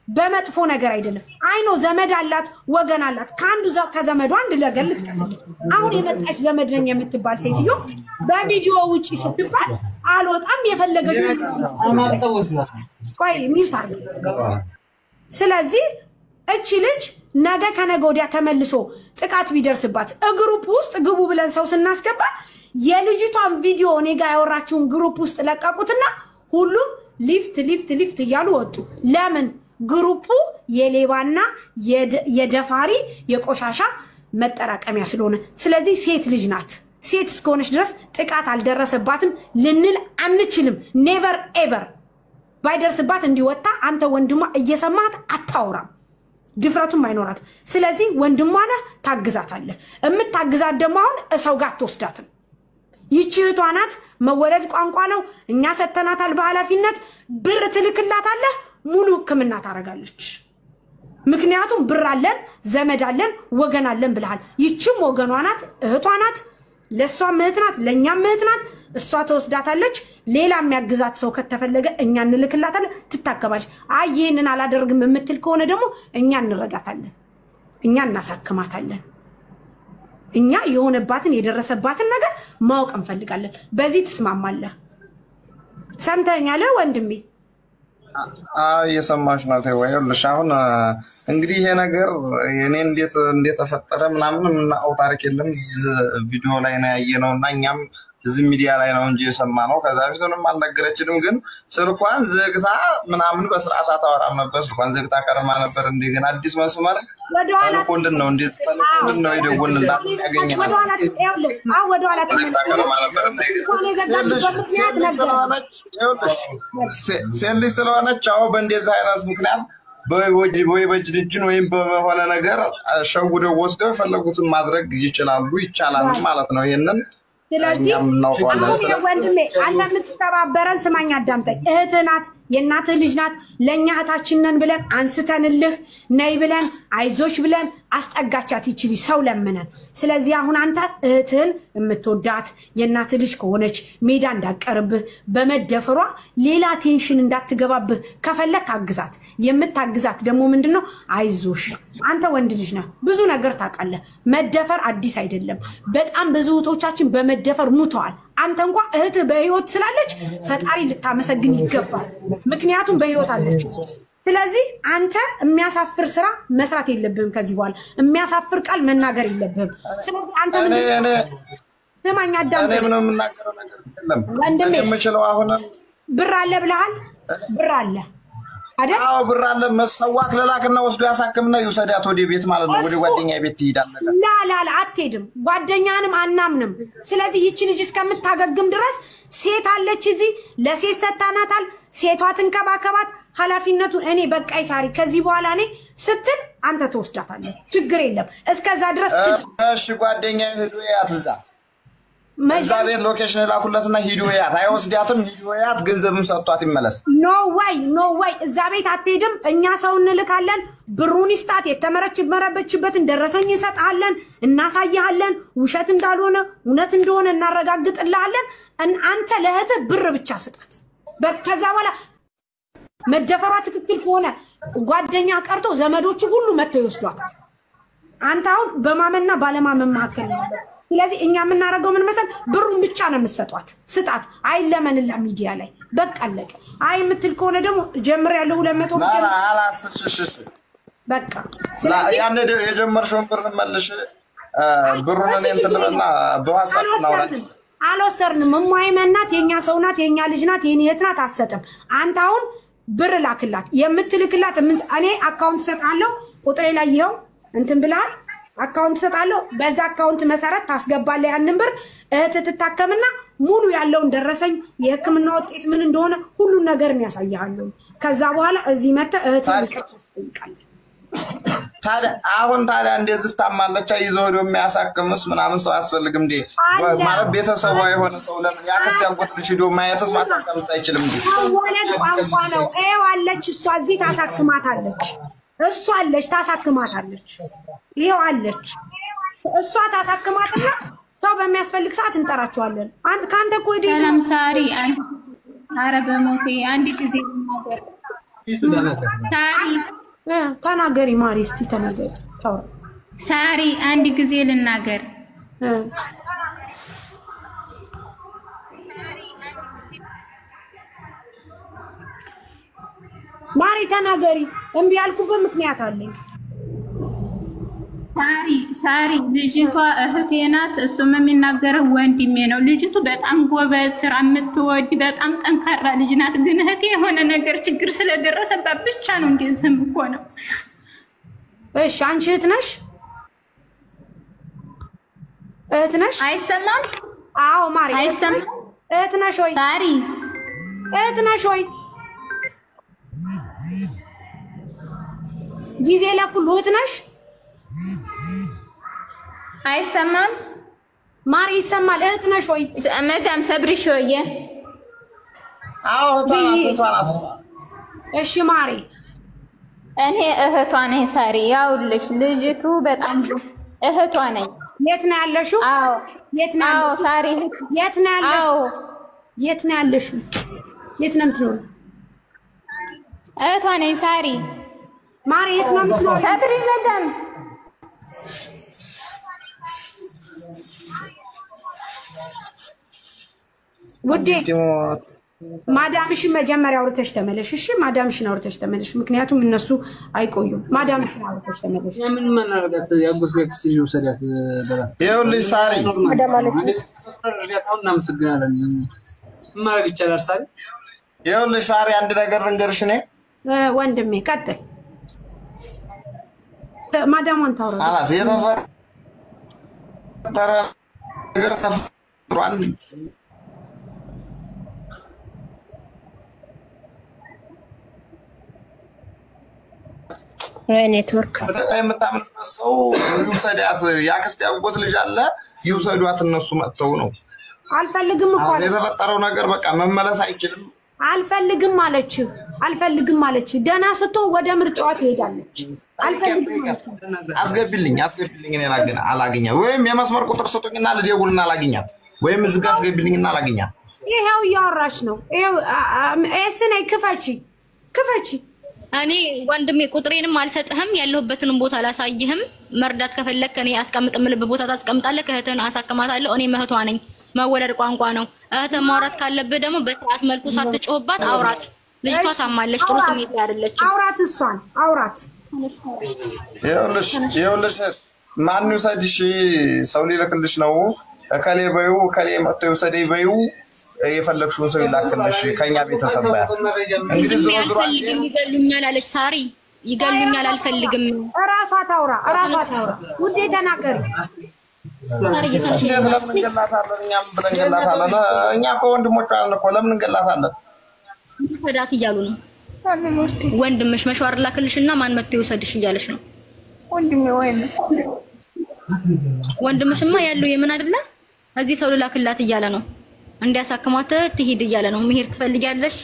በመጥፎ ነገር አይደለም አይኖ ዘመድ አላት ወገን አላት ካንዱ ከዘመዱ አንድ ነገር ልትቀስልኝ አሁን የመጣች ዘመድ ነኝ የምትባል ሴትዮ በቪዲዮ ውጪ ስትባል አልወጣም የፈለገችው ቆይ ሚንታር ስለዚህ እቺ ልጅ ነገ ከነገ ወዲያ ተመልሶ ጥቃት ቢደርስባት ግሩፕ ውስጥ ግቡ ብለን ሰው ስናስገባ የልጅቷን ቪዲዮ እኔ ጋር ያወራችውን ግሩፕ ውስጥ ለቀቁትና ሁሉም ሊፍት እያሉ ወጡ ለምን ግሩፑ የሌባና የደፋሪ የቆሻሻ መጠራቀሚያ ስለሆነ ስለዚህ ሴት ልጅ ናት ሴት እስከሆነች ድረስ ጥቃት አልደረሰባትም ልንል አንችልም ኔቨር ኤቨር ባይደርስባት እንዲወጣ አንተ ወንድሟ እየሰማት አታውራም ድፍረቱም አይኖራት ስለዚህ ወንድሟና ታግዛታለህ እምታግዛት ደግሞ አሁን እሰው ጋር ተወስዳትም ይቺቷ ናት መወለድ ቋንቋ ነው እኛ ሰተናታል በኃላፊነት ብር ትልክላታለህ ሙሉ ህክምና ታረጋለች ምክንያቱም ብር አለን ዘመድ አለን ወገን አለን ብለሃል ይቺም ወገኗ ናት እህቷ ናት ለሷ ምህት ናት ለኛም ምህት ናት እሷ ተወስዳታለች ሌላ የሚያግዛት ሰው ከተፈለገ እኛ እንልክላታለን ትታከባለች አይ ይሄንን አላደርግም የምትል ከሆነ ደግሞ እኛ እንረዳታለን እኛ እናሳክማታለን እኛ የሆነባትን የደረሰባትን ነገር ማወቅ እንፈልጋለን በዚህ ተስማማለህ ሰምተኛለ ወንድሜ እየሰማሽ ነው ተወይልሽ አሁን እንግዲህ ይሄ ነገር የኔ እንዴት ተፈጠረ ምናምን ምናው ታሪክ የለም ቪዲዮ ላይ ነው ያየነውና እኛም እዚህ ሚዲያ ላይ ነው እንጂ የሰማነው ከዛ ፊቱንም አልነገረችንም ግን ስልኳን ዘግታ ምናምን በስርዓት አታወራም ነበር ስልኳን ዘግታ ቀርማ ነበር እንደገና አዲስ መስመር ወደኋላ ነው እንዴት ተልኮልን ነው የደወልንላት ያገኘናል ወደኋላ ቀርማ ነበር ሴልሽ ስለሆነች አዎ በእንደዛ አይነት ምክንያት ወይ በጅድጅን ወይም በሆነ ነገር ሸውደው ወስደው የፈለጉትን ማድረግ ይችላል ማለት ነው ይሄንን ስለዚህ ወንድሜ አንተ የምትተባበረን ስማኝ አዳምጠኝ እህትህ ናት የእናትህ ልጅ ናት ለኛ እህታችን ነን ብለን አንስተንልህ ነይ ብለን አይዞሽ ብለን አስጠጋቻት ይችል ሰው ለምነን ስለዚህ አሁን አንተ እህትህን የምትወዳት የእናትህ ልጅ ከሆነች ሜዳ እንዳቀርብህ በመደፈሯ ሌላ ቴንሽን እንዳትገባብህ ከፈለክ አግዛት የምታግዛት ደግሞ ምንድነው አይዞሽ አንተ ወንድ ልጅ ነህ ብዙ ነገር ታውቃለህ መደፈር አዲስ አይደለም በጣም ብዙ እህቶቻችን በመደፈር ሙተዋል አንተ እንኳን እህት በህይወት ስላለች ፈጣሪ ልታመሰግን ይገባል። ምክንያቱም በህይወት አለች። ስለዚህ አንተ የሚያሳፍር ስራ መስራት የለብህም። ከዚህ በኋላ የሚያሳፍር ቃል መናገር የለብህም። ስለዚህ አንተ ምን ስማኝ አዳም እኔ ምንም የምናገረው ነገር የለም። ወንድሜ የምችለው አሁን ብር አለ ብለሃል። ብር አለ አይደል? አዎ ብር አለ። መሰዋክ ለላክና ወስዶ ያሳክምና ይውሰዳት ወደ ቤት ማለት ነው። ወደ ጓደኛ ቤት ትሄዳለህ። ላ አትሄድም። ጓደኛንም አናምንም። ስለዚህ ይቺ ልጅ እስከምታገግም ድረስ ሴት አለች እዚህ ለሴት ሰታናታል። ሴቷ ትንከባከባት። ኃላፊነቱን እኔ በቃይ ሳሪ ከዚህ በኋላ እኔ ስትል አንተ ተወስዳታለህ። ችግር የለም። እስከዛ ድረስ እሺ ጓደኛ ሄዶ ያትዛ እዛ ቤት ሎኬሽን ላኩለትና ሂዱ ያት አይወስዳትም። ሂዱ ያት ገንዘብም ሰጥቷት ይመለስ። ኖ ወይ እዛ ቤት አትሄድም። እኛ ሰው እንልካለን። ብሩን ይስጣት። የተመረችበትን ደረሰኝ እንሰጣለን፣ እናሳያለን። ውሸት እንዳልሆነ እውነት እንደሆነ እናረጋግጥልሃለን። አንተ ለእህትህ ብር ብቻ ስጣት። ከዛ በኋላ መደፈሯ ትክክል ከሆነ ጓደኛ ቀርቶ ዘመዶቹ ሁሉ መተው ይወስዷታል። አንተ አሁን በማመንና ባለማመን መካከል ነው። ስለዚህ እኛ የምናደርገው ምን መሰል ብሩን ብቻ ነው የምትሰጧት። ስጣት። አይለመንላ ሚዲያ ላይ በቃ አለቀ። አይ የምትል ከሆነ ደግሞ ጀምር ያለው 200 ብር አላስሽሽ በቃ ያን የጀመርሽውን ብር መልሽ። ብሩን እኔ እንትን ልበልና በዋትስአፕ እናውራለን። አልወሰርንም። እማይመናት የኛ ሰው ናት፣ የኛ ልጅ ናት፣ የኔ እህት ናት። አትሰጥም። አንተ አሁን ብር ላክላት። የምትልክላት እኔ አካውንት ሰጣለሁ። ቁጥሬ ላይ ይኸው እንትን ብለሃል። አካውንት ሰጣለሁ። በዛ አካውንት መሰረት ታስገባለህ ያንን ብር። እህት ትታከምና ሙሉ ያለውን ደረሰኝ የሕክምና ውጤት ምን እንደሆነ ሁሉን ነገር ያሳያለሁ። ከዛ በኋላ እዚህ መተህ እህት ይቀጥላል። ታዲያ እንደዚህ ታማለች ይዞ ሄዶ የሚያሳክምስ ምናምን ሰው አያስፈልግም እንዴ? ማለት ቤተሰቧ የሆነ ሰው ለምን ያክስት ያጎት ልጅ ሄዶ ማየትስ ማሳከምስ አይችልም እንዴ? ወለድ ቋንቋ ነው። ይኸው አለች እሷ እዚህ ታሳክማታለች። እሷ አለች ታሳክማታለች። ይሄው አለች እሷ ታሳክማትና ሰው በሚያስፈልግ ሰዓት እንጠራቸዋለን። ካንተ እኮ ሰላም ሳሪ አንድ አረበ ሞቴ አንድ ጊዜ ነገር ሳሪ ተናገሪ ማሪ እስቲ ተናገሪ ሳሪ አንድ ጊዜ ልናገር ማሪ ተናገሪ። እምቢ ያልኩበት ምክንያት አለኝ። ሳሪ ልጅቷ እህቴ ናት። እሱም የሚናገረው ወንድሜ ነው። ልጅቱ በጣም ጎበዝ ስራ የምትወድ በጣም ጠንካራ ልጅ ናት። ግን እህቴ የሆነ ነገር ችግር ስለደረሰባት ብቻ ነው እንደዚህም እኮ ነው። እሺ አንቺ እህት ነሽ? እህት ነሽ? አይሰማም? አዎ ማሪ አይሰማም? እህት ነሽ ወይ? ሳሪ እህት ነሽ ወይ? ጊዜ ለኩሉ እህት ነሽ? አይሰማም? ማሪ ይሰማል። እህት ነሽ ወይ? መዳም ሰብሪ ሾየ አዎ እህቷ ናት። እሺ ማሪ እኔ እህቷ ነኝ። ሳሪ ያውልሽ ልጅቱ በጣም እህቷ ነኝ። የት ነው ያለሽው? አዎ የት ነው? አዎ ሳሪ የት ነው ያለሽው? የት ነው ያለሽው? የት ነው የምትኖሪው? እህቷ ነኝ ሳሪ። ማሪ የት ነው የምትኖሪው? ሰብሪ መዳም ውዴ ማዳምሽን መጀመሪያ አውርተሽ ተመለሽ። እሺ ማዳምሽን አውርተሽ ተመለሽ። ምክንያቱም እነሱ አይቆዩም። ማዳምሽን አውርተሽ ተመለሽ። ምን ማናረጋት ያጎት ለክስ ይወሰዳት በላ ይኸውልሽ ሳሪ እናመሰግናለን። ማድረግ ይቻላል ሳሪ። ይኸውልሽ ሳሪ አንድ ነገር ልንገርሽ። እኔ ወንድሜ ቀጥል። ማዳሟን ታውራ አላስ የተፈጠረ ነገር ተፈጥሯል። ኔትወርክ የምታምንበት ሰው ይውሰዳት። ያክስት ያጎት ልጅ አለ ይውሰዷት። እነሱ መጥተው ነው። አልፈልግም እኮ የተፈጠረው ነገር በቃ መመለስ አይችልም። አልፈልግም አለች። አልፈልግም አለች። ደህና ስትሆን ወደ ምርጫዋ ትሄዳለች። አልፈልግም አስገቢልኝ እኔን አላገኛት። ወይም የመስመር ቁጥር ስጡኝና ልደውልና አላገኛት። ወይም እዚህ ጋር አስገቢልኝና አላገኛት። ይሄው እያወራች ነው። ይሄው እስኔ ክፈቺ እኔ ወንድሜ ቁጥሬንም አልሰጥህም፣ ያለሁበትንም ቦታ አላሳይህም። መርዳት ከፈለክ እኔ አስቀምጥ የምልበት ቦታ ታስቀምጣለህ። እህትህን አሳክማታለሁ። እኔ እህቷ ነኝ። መወለድ ቋንቋ ነው። እህት ማውራት ካለብህ ደግሞ በስርዓት መልኩ ሳትጮህባት አውራት። ልጅቷ ታማለች፣ ጥሩ ስሜት ላይ አይደለችም። አውራት፣ እሷን አውራት። ይኸውልሽ ማን ይውሰድሽ? ሰው ሊልክልሽ ነው። እከሌ በይው፣ እከሌ መጥቶ ይውሰደኝ በይው። የፈለግሽውን ሰው ይላክልሽ ከኛ ቤተሰብ ጋር። እንግዲህ ዞሮ ዞሮ ይገሉኛል አለች ሳሪ። ይገሉኛል አልፈልግም። እራሷ ታውራ፣ እራሷ ታውራ። ውዴ ተናገሪ። ለምን እንገላታለን? እኛም ብለን እንገላታለን። እኛ እኮ ወንድሞቿ አለን እኮ ለምን እንገላታለን? ፈዳት እያሉ ነው። ወንድምሽ መሽዋር ላክልሽና ማን መጥቶ ይውሰድሽ እያለሽ ነው። ወንድሜ ወይኔ ወንድምሽማ ያለው የምን አይደለ እዚህ ሰው ልላክላት እያለ ነው። እንዲያሳክማት ትሄድ እያለ ነው። መሄድ ትፈልጊያለሽ?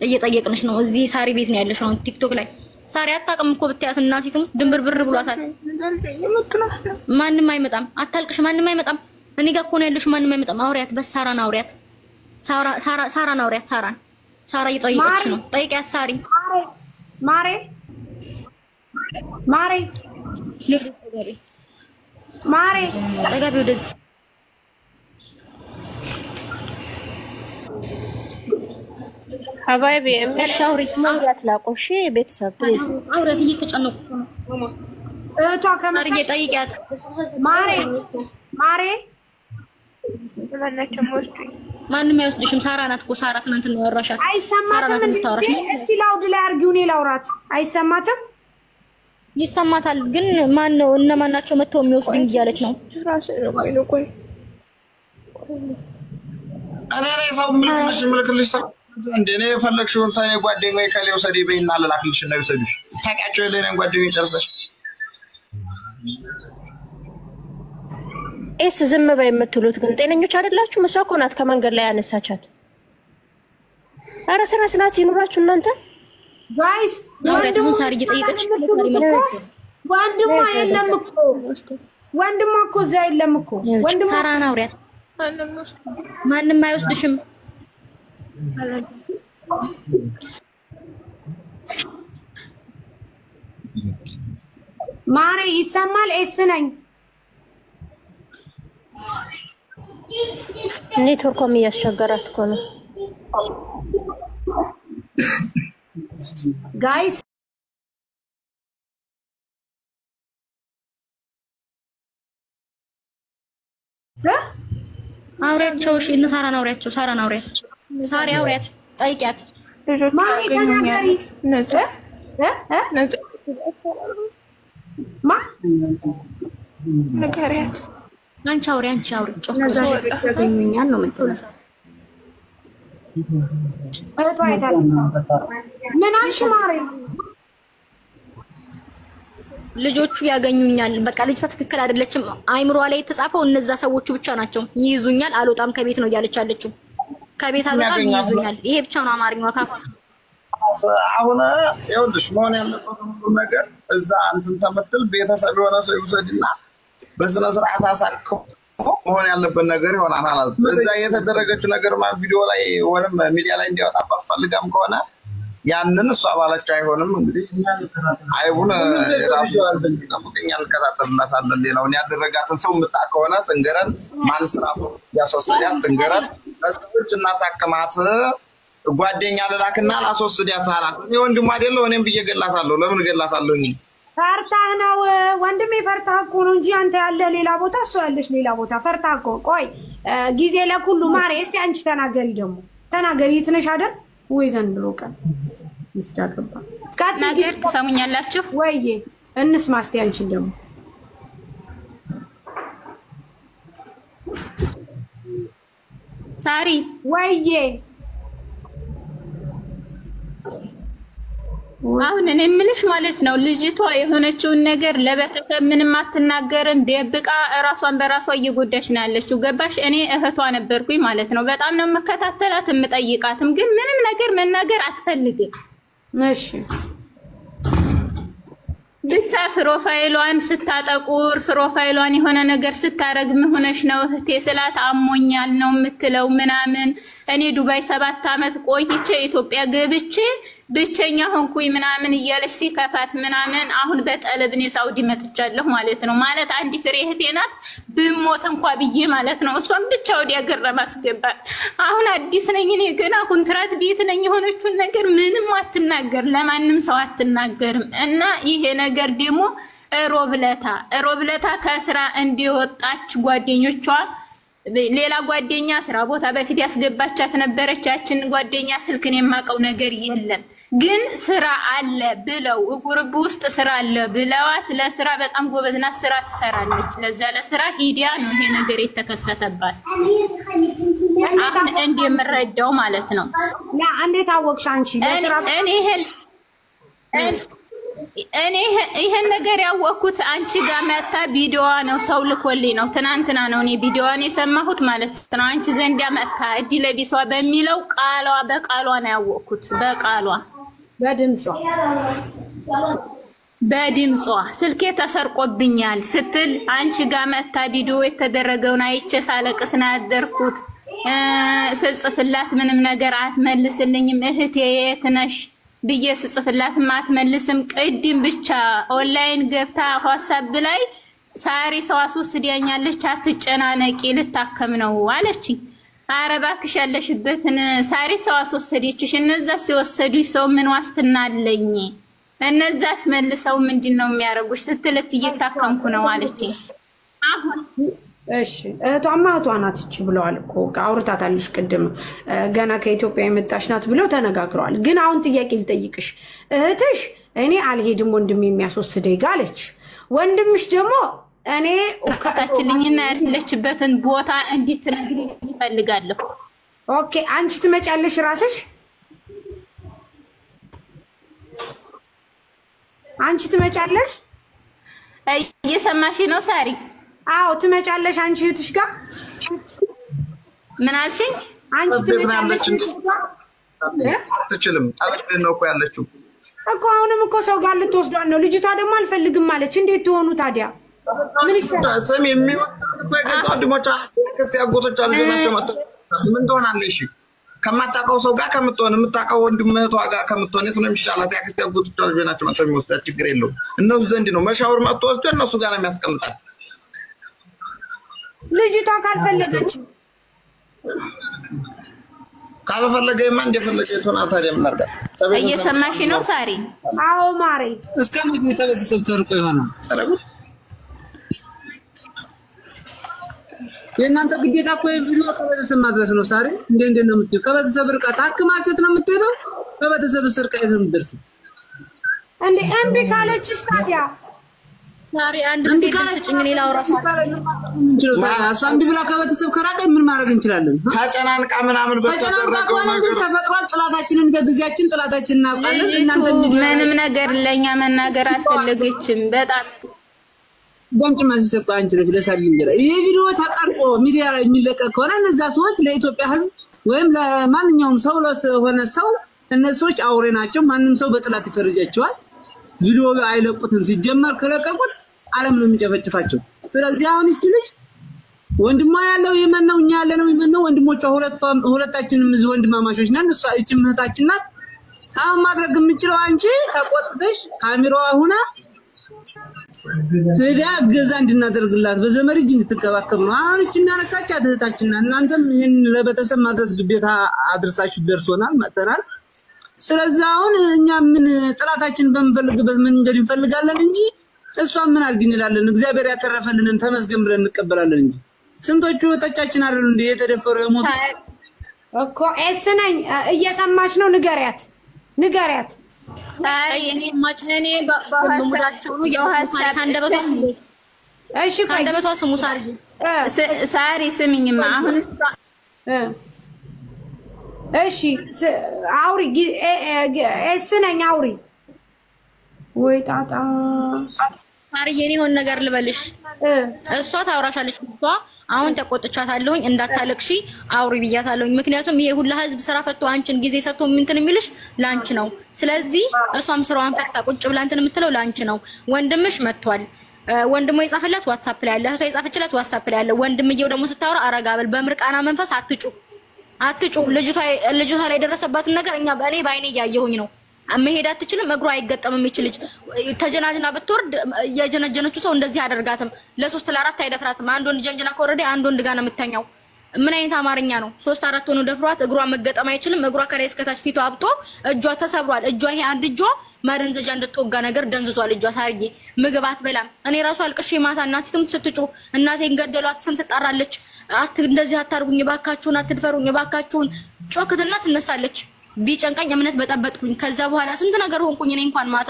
እየጠየቅንሽ ነው። እዚህ ሳሪ ቤት ነው ያለሽ አሁን ቲክቶክ ላይ። ሳሪ አታውቅም እኮ ብታያት እናቲቱም ድንብርብር ብሏታል። ማንም አይመጣም። አታልቅሽ። ማንም አይመጣም። እኔ ጋር እኮ ነው ያለሽ። ማንም አይመጣም። አውሪያት፣ በሳራን አውሪያት። ሳራን አውሪያት። ሳራ እየጠየቀች ነው። ጠይቂያት ሳሪ። ማሬ ጠጋቢ ወደዚህ ሀባይቢ እምሻውሪ ማውራት ላቆሽ ቤተሰብ ፕሊዝ አውራት። እየተጨነቁ እቷ ከመጣ ጠይቂያት። ማሬ ለማናቸው ወስዱ። ማንም አይወስድሽም። ሳራ ናት እኮ። ሳራ ትናንትና ነው ያወራሻት። ሳራ ናት የምታወራሽ። እስቲ ላውድ ላይ አርጊው። እኔ ላውራት። አይሰማትም? ይሰማታል። ግን ማን ነው እነማን ናቸው መተው የሚወስዱኝ እያለች ነው። እኔ ሰው ምልክልሽ ሰው እንደኔ የፈለግሽውን ታኔ ጓደኛዬ ከሌው ሰዲ በይና ለላክልሽ ነው ይሰዱሽ። ታውቂያቸው የለ እኔን ጓደኛዬ ደርሰሽ ኤስ ዝም በይ የምትሉት ግን ጤነኞች አይደላችሁ። መስዋዕት እኮ ናት ከመንገድ ላይ ያነሳቻት። ኧረ ስነ ስርዓት ይኑራችሁ እናንተ ጋይስ። ወንድሙ ሳሪ እየጠየቀች ወንድሟ የለም እኮ ወንድሟ እኮ እዛ የለም እኮ ወንድሟ። ሳራን አውሪያት። ማንም አይወስድሽም። ማሬ ይሰማል? ኤስ ነኝ። ኔትወርኩም እያስቸገራት እኮ ነው ጋይስ። አውሪያቸው። እሺ እነ ሳራን አውሪያቸው። ሳራን አውሪያት። ሳሪ አውሪያት። ጠይቂያት። ማሬ ተናገሪ። ነገሪያት። አንቺ አውሪ። ያገኙኛል ነው የምትለው። ምን አልሽ ማሬ? ልጆቹ ያገኙኛል። በቃ ልጅቷ ትክክል አይደለችም። አይምሯ ላይ የተጻፈው እነዛ ሰዎቹ ብቻ ናቸው። ይይዙኛል፣ አልወጣም ከቤት ነው እያለች ያለችው። ከቤት አልወጣም፣ ይይዙኛል። ይሄ ብቻ ነው አማርኛው ካፋ። አሁን ይኸውልሽ መሆን ያለበት ነገር እዛ እንትን ተመትል ቤተሰብ የሆነ ሰው ይውሰድና በስነ ስርዓት አሳክሞ መሆን ያለበት ነገር ይሆናል ማለት ነው። እዛ የተደረገችው ነገር ማለት ቪዲዮ ላይ ወይም ሚዲያ ላይ እንዲወጣ ፈልጋም ከሆነ ያንን እሷ ባለች አይሆንም። እንግዲህ አይቡን ራሱ አልደንቀምኛ እንከታተልናታለን። ሌላውን ያደረጋትን ሰው ምጣ ከሆነ ትንገረን። ማን ስራቱ ያስወሰዳት ትንገረን። በስብጭ እናሳከማት። ጓደኛ ለላክና ላስወስዳት አላት። እኔ ወንድም አይደለው እኔም ብዬ ገላታለሁ። ለምን ገላታለሁ? እኔ ፈርታህ ነው ወንድሜ፣ ፈርታህ እኮ ነው እንጂ አንተ ያለ ሌላ ቦታ እሷ ያለሽ ሌላ ቦታ። ፈርታህ እኮ። ቆይ ጊዜ ለኩሉ ማሬ። እስቲ አንቺ ተናገሪ፣ ደግሞ ተናገሪ። የትነሽ አይደል ወይ ዘንድሮ ቀን ይስዳገባ ነገር ትሰሙኛላችሁ ወይዬ? እንስማ እስቲ አንቺን ደግሞ ሳሪ ወይዬ። አሁን እኔ የምልሽ ማለት ነው ልጅቷ የሆነችውን ነገር ለቤተሰብ ምንም አትናገርም። ደብቃ እራሷን በራሷ እየጎዳች ነው ያለችው። ገባሽ? እኔ እህቷ ነበርኩኝ ማለት ነው። በጣም ነው የምከታተላት የምጠይቃትም፣ ግን ምንም ነገር መናገር አትፈልግም። እሺ ብቻ ፕሮፋይሏን ስታጠቁር ፕሮፋይሏን የሆነ ነገር ስታረግ ምን ሆነሽ ነው እህቴ ስላት አሞኛል ነው የምትለው ምናምን። እኔ ዱባይ 7 አመት ቆይቼ ኢትዮጵያ ገብቼ ብቸኛ ሆንኩኝ ምናምን እያለች ሲከፋት ምናምን አሁን በጠለብ እኔ ሳውዲ መጥቻለሁ ማለት ነው። ማለት አንድ ፍሬ እህቴ ናት ብሞት እንኳን ብዬ ማለት ነው። እሷም ብቻ ወዲያ ሀገር ለማስገባት አሁን አዲስ ነኝ እኔ ገና ኮንትራት ቤት ነኝ። የሆነችውን ነገር ምንም አትናገር፣ ለማንም ሰው አትናገርም። እና ይሄ ነገር ደግሞ ሮብለታ ከስራ እንዲወጣች ጓደኞቿ ሌላ ጓደኛ ስራ ቦታ በፊት ያስገባቻት ነበረች። ያችን ጓደኛ ስልክን የማቀው ነገር የለም ግን ስራ አለ ብለው ጉርብ ውስጥ ስራ አለ ብለዋት ለስራ በጣም ጎበዝና ስራ ትሰራለች። ለዛ ለስራ ሂዲያ ነው ይሄ ነገር የተከሰተባት። አሁን እንደምረዳው ማለት ነው። ያ እንዴት አወቅሽ አንቺ? ለስራ እኔ ይሄን ነገር ያወቅኩት አንቺ ጋር መጣ ቪዲዮዋ ነው ሰው ልኮልኝ ነው። ትናንትና ነው እኔ ቪዲዮዋን የሰማሁት ማለት ነው። አንቺ ዘንድ መጣ እዲ ለቢሷ በሚለው በቃሏ ነው ያወቅኩት። በድምጿ ስልኬ ተሰርቆብኛል ስትል አንቺ ጋር መጣ ቪዲዮ የተደረገውን አይቼ ሳለቅስ ነው ያደርኩት። ስጽፍላት ምንም ነገር አትመልስልኝም። እህቴ የት ነሽ ብዬ ስጽፍላት ማትመልስም። ቅድም ብቻ ኦንላይን ገብታ WhatsApp ላይ ሳሪ ሰው አስወስዲያኛለች አትጨናነቂ ልታከም ነው አለችኝ። ኧረ እባክሽ ያለሽበትን ሳሪ ሰው አስወሰደችሽ። እነዛ ሲወሰዱሽ ሰው ምን ዋስትና አለኝ? እነዛስ መልሰው ምንድነው የሚያረጉሽ ስትልት እየታከምኩ ነው አለችኝ። አሁን እሺ እህቷማ እህቷ ናት እቺ ብለዋል እኮ አውርታታለሽ። ቅድም ገና ከኢትዮጵያ የመጣች ናት ብለው ተነጋግረዋል። ግን አሁን ጥያቄ ልጠይቅሽ። እህትሽ እኔ አልሄድም ወንድም የሚያስወስደኝ ጋለች። ወንድምሽ ደግሞ እኔ ከታችልኝና ያለችበትን ቦታ እንድትነግሪኝ እፈልጋለሁ። ኦኬ አንቺ ትመጫለሽ ራስሽ? አንቺ ትመጫለሽ? እየሰማሽ ነው ሳሪ? አዎ ትመጫለሽ አንቺ እህትሽ ጋር። ምን አልሽኝ? አንቺ ትመጫለሽ ጋር? አትችልም። ታውቂው ነው እኮ ያለችው እኮ አሁንም እኮ ሰው ጋር ልትወስዷን ነው። ልጅቷ ደግሞ አልፈልግም ማለች። እንዴት ትሆኑ ታዲያ? ምን ይችላል? ስም የሚወጣ ክርስቲ አጎቶች አሉ ናቸው። ምን ትሆናለሽ? ከማታውቀው ሰው ጋር ከምትሆን የምታውቀው ወንድም እህቷ ጋር ከምትሆን የት ነው የሚሻላት? ያክስቲ አጎቶች አሉ ናቸው መጥተው የሚወስዳት ችግር የለውም። እነሱ ዘንድ ነው መሻወር መጥቶ ወስዶ እነሱ ጋር ነው የሚያስቀምጣት። ልጅቷ ካልፈለገማ እንደፈለገ ይሆና ታዲያ ምን አርጋ? እየሰማሽ ነው ሳሪ? አዎ ማሬ። እስከምን ቤተሰብ ተርቆ ይሆናል? የእናንተ ግዴታ እኮ ቪዲዮ ከቤተሰብ ማድረስ ነው ሳሪ። እንዴ ነው የምትይው? ከቤተሰብ ርቀት አክማሰት ነው የምትሄደው? ከቤተሰብ ስርቀት ነው የምትደርሰው? እንዴ እምቢ ካለችሽ ታዲያ ሳሪ አንድ ጊዜ ደስጭኝ ሌላ አውራሳ አሳም ቢብላ ከቤተሰብ ከራቀኝ ምን ማድረግ እንችላለን? ታጨናንቃ ምናምን በተደረገው ነገር ተፈጥሯል። ጥላታችንን በጊዜያችን ጥላታችንን እናውቃለን። እናንተ ምንም ነገር ለኛ መናገር አልፈለገችም። በጣም ደምጭማ ሲሰፋ አንቺ ነው ለሳሪ እንጀራ ይሄ ቪዲዮ ተቀርጾ ሚዲያ ላይ የሚለቀቅ ከሆነ እነዛ ሰዎች ለኢትዮጵያ ሕዝብ ወይም ለማንኛውም ሰው ለሆነ ሰው እነሱዎች አውሬ ናቸው። ማንንም ሰው በጥላት ይፈርጃቸዋል። ቪዲዮ አይለቁትም። ሲጀመር ከለቀቁት ዓለም ነው የሚጨፈጭፋቸው። ስለዚህ አሁን እቺ ልጅ ወንድሟ ያለው የመን ነው፣ እኛ ያለነው የመን ነው። ወንድሞቿ ሁለታችንም እዚህ ወንድማማቾች ነን። እሷ እቺ እህታችን ናት። አሁን ማድረግ የምችለው አንቺ ተቆጥተሽ ካሜራዋ ሆና ሄዳ ገዛ እንድናደርግላት በዘመድ እጅ እንድትከባከብ ነው። አሁን እቺ እናነሳቻት እህታችን ናት። እናንተም ይሄን ለቤተሰብ ማድረስ ግዴታ አድርሳችሁ ደርሶናል መጥተናል። ስለዚህ አሁን እኛ ምን ጥላታችን በመፈልግበት ምን እንደዚህ እንፈልጋለን እንጂ እሷን ምን አድርግ እንላለን? እግዚአብሔር ያተረፈልንን ተመስገን ብለን እንቀበላለን እንጂ ስንቶቹ ተጫችን አይደሉ እንዴ የተደፈሩ የሞቱ እኮ እስነኝ እየሰማች ነው። ንገሪያት እኔ ማጭነኔ በሙዳቸው ነው የሐሳብ አንደበቷ። እሺ አንደበቷ ስሙ ሳሪ ስሚኝማ አሁን እሺ አውሪ እስነኝ አውሪ። ወይ ጣጣ ሳሪ የኔ ሆነ ነገር ልበልሽ። እሷ ታውራሻለች። እሷ አሁን ተቆጥቻታለሁኝ እንዳታለቅሺ አውሪ ብያታለሁኝ። ምክንያቱም ይሄ ሁሉ ህዝብ ስራ ፈቶ አንቺን ጊዜ ሰጥቶ እንትን የሚልሽ ላንቺ ነው። ስለዚህ እሷም ስራዋን ፈታ ቁጭ ብላ እንትን የምትለው ላንቺ ነው። ወንድምሽ መጥቷል። ወንድሙ የጻፈላት ዋትስአፕ ላይ አለ። እህቷ የጻፈችላት ዋትስአፕ ላይ አለ። ወንድምየው ደግሞ ስታወራ አረጋበል በምርቃና መንፈስ አትጩ። ልጅቷ ላይ ደረሰባትን ነገር እኔ ባይኔ ያየሁኝ ነው። መሄድ አትችልም። እግሯ አይገጠምም። ይችልጅ ተጀናጅና ብትወርድ የጀነጀነችው ሰው እንደዚህ አደርጋትም ለ3 ለ4 አይደፍራትም። አንድ ወንድ ጀንጀና ከወረደ አንድ ወንድ ጋር ነው የምትተኛው። ምን አይነት አማርኛ ነው? 3 4 ሆኖ ደፍሯት እግሯ መገጠም አይችልም። እግሯ ከላይ እስከ ታች ፊቷ አብጦ እጇ ተሰብሯል። እጇ ይሄ አንድ እጇ ማደንዘጃ እንደተወጋ ነገር ደንዝዟል። እጇ ሳርዬ ምግብ አትበላም። እኔ ራሱ አልቅሼ ማታ እናቴም ስትጮህ እናቴን ገደሏት ስም ትጣራለች። እንደዚህ አታርጉኝ ባካችሁን፣ አትድፈሩኝ ባካችሁን ጮክትና ትነሳለች። ቢጨንቀኝ እምነት በጠበጥኩኝ። ከዛ በኋላ ስንት ነገር ሆንኩኝ። እኔ እንኳን ማታ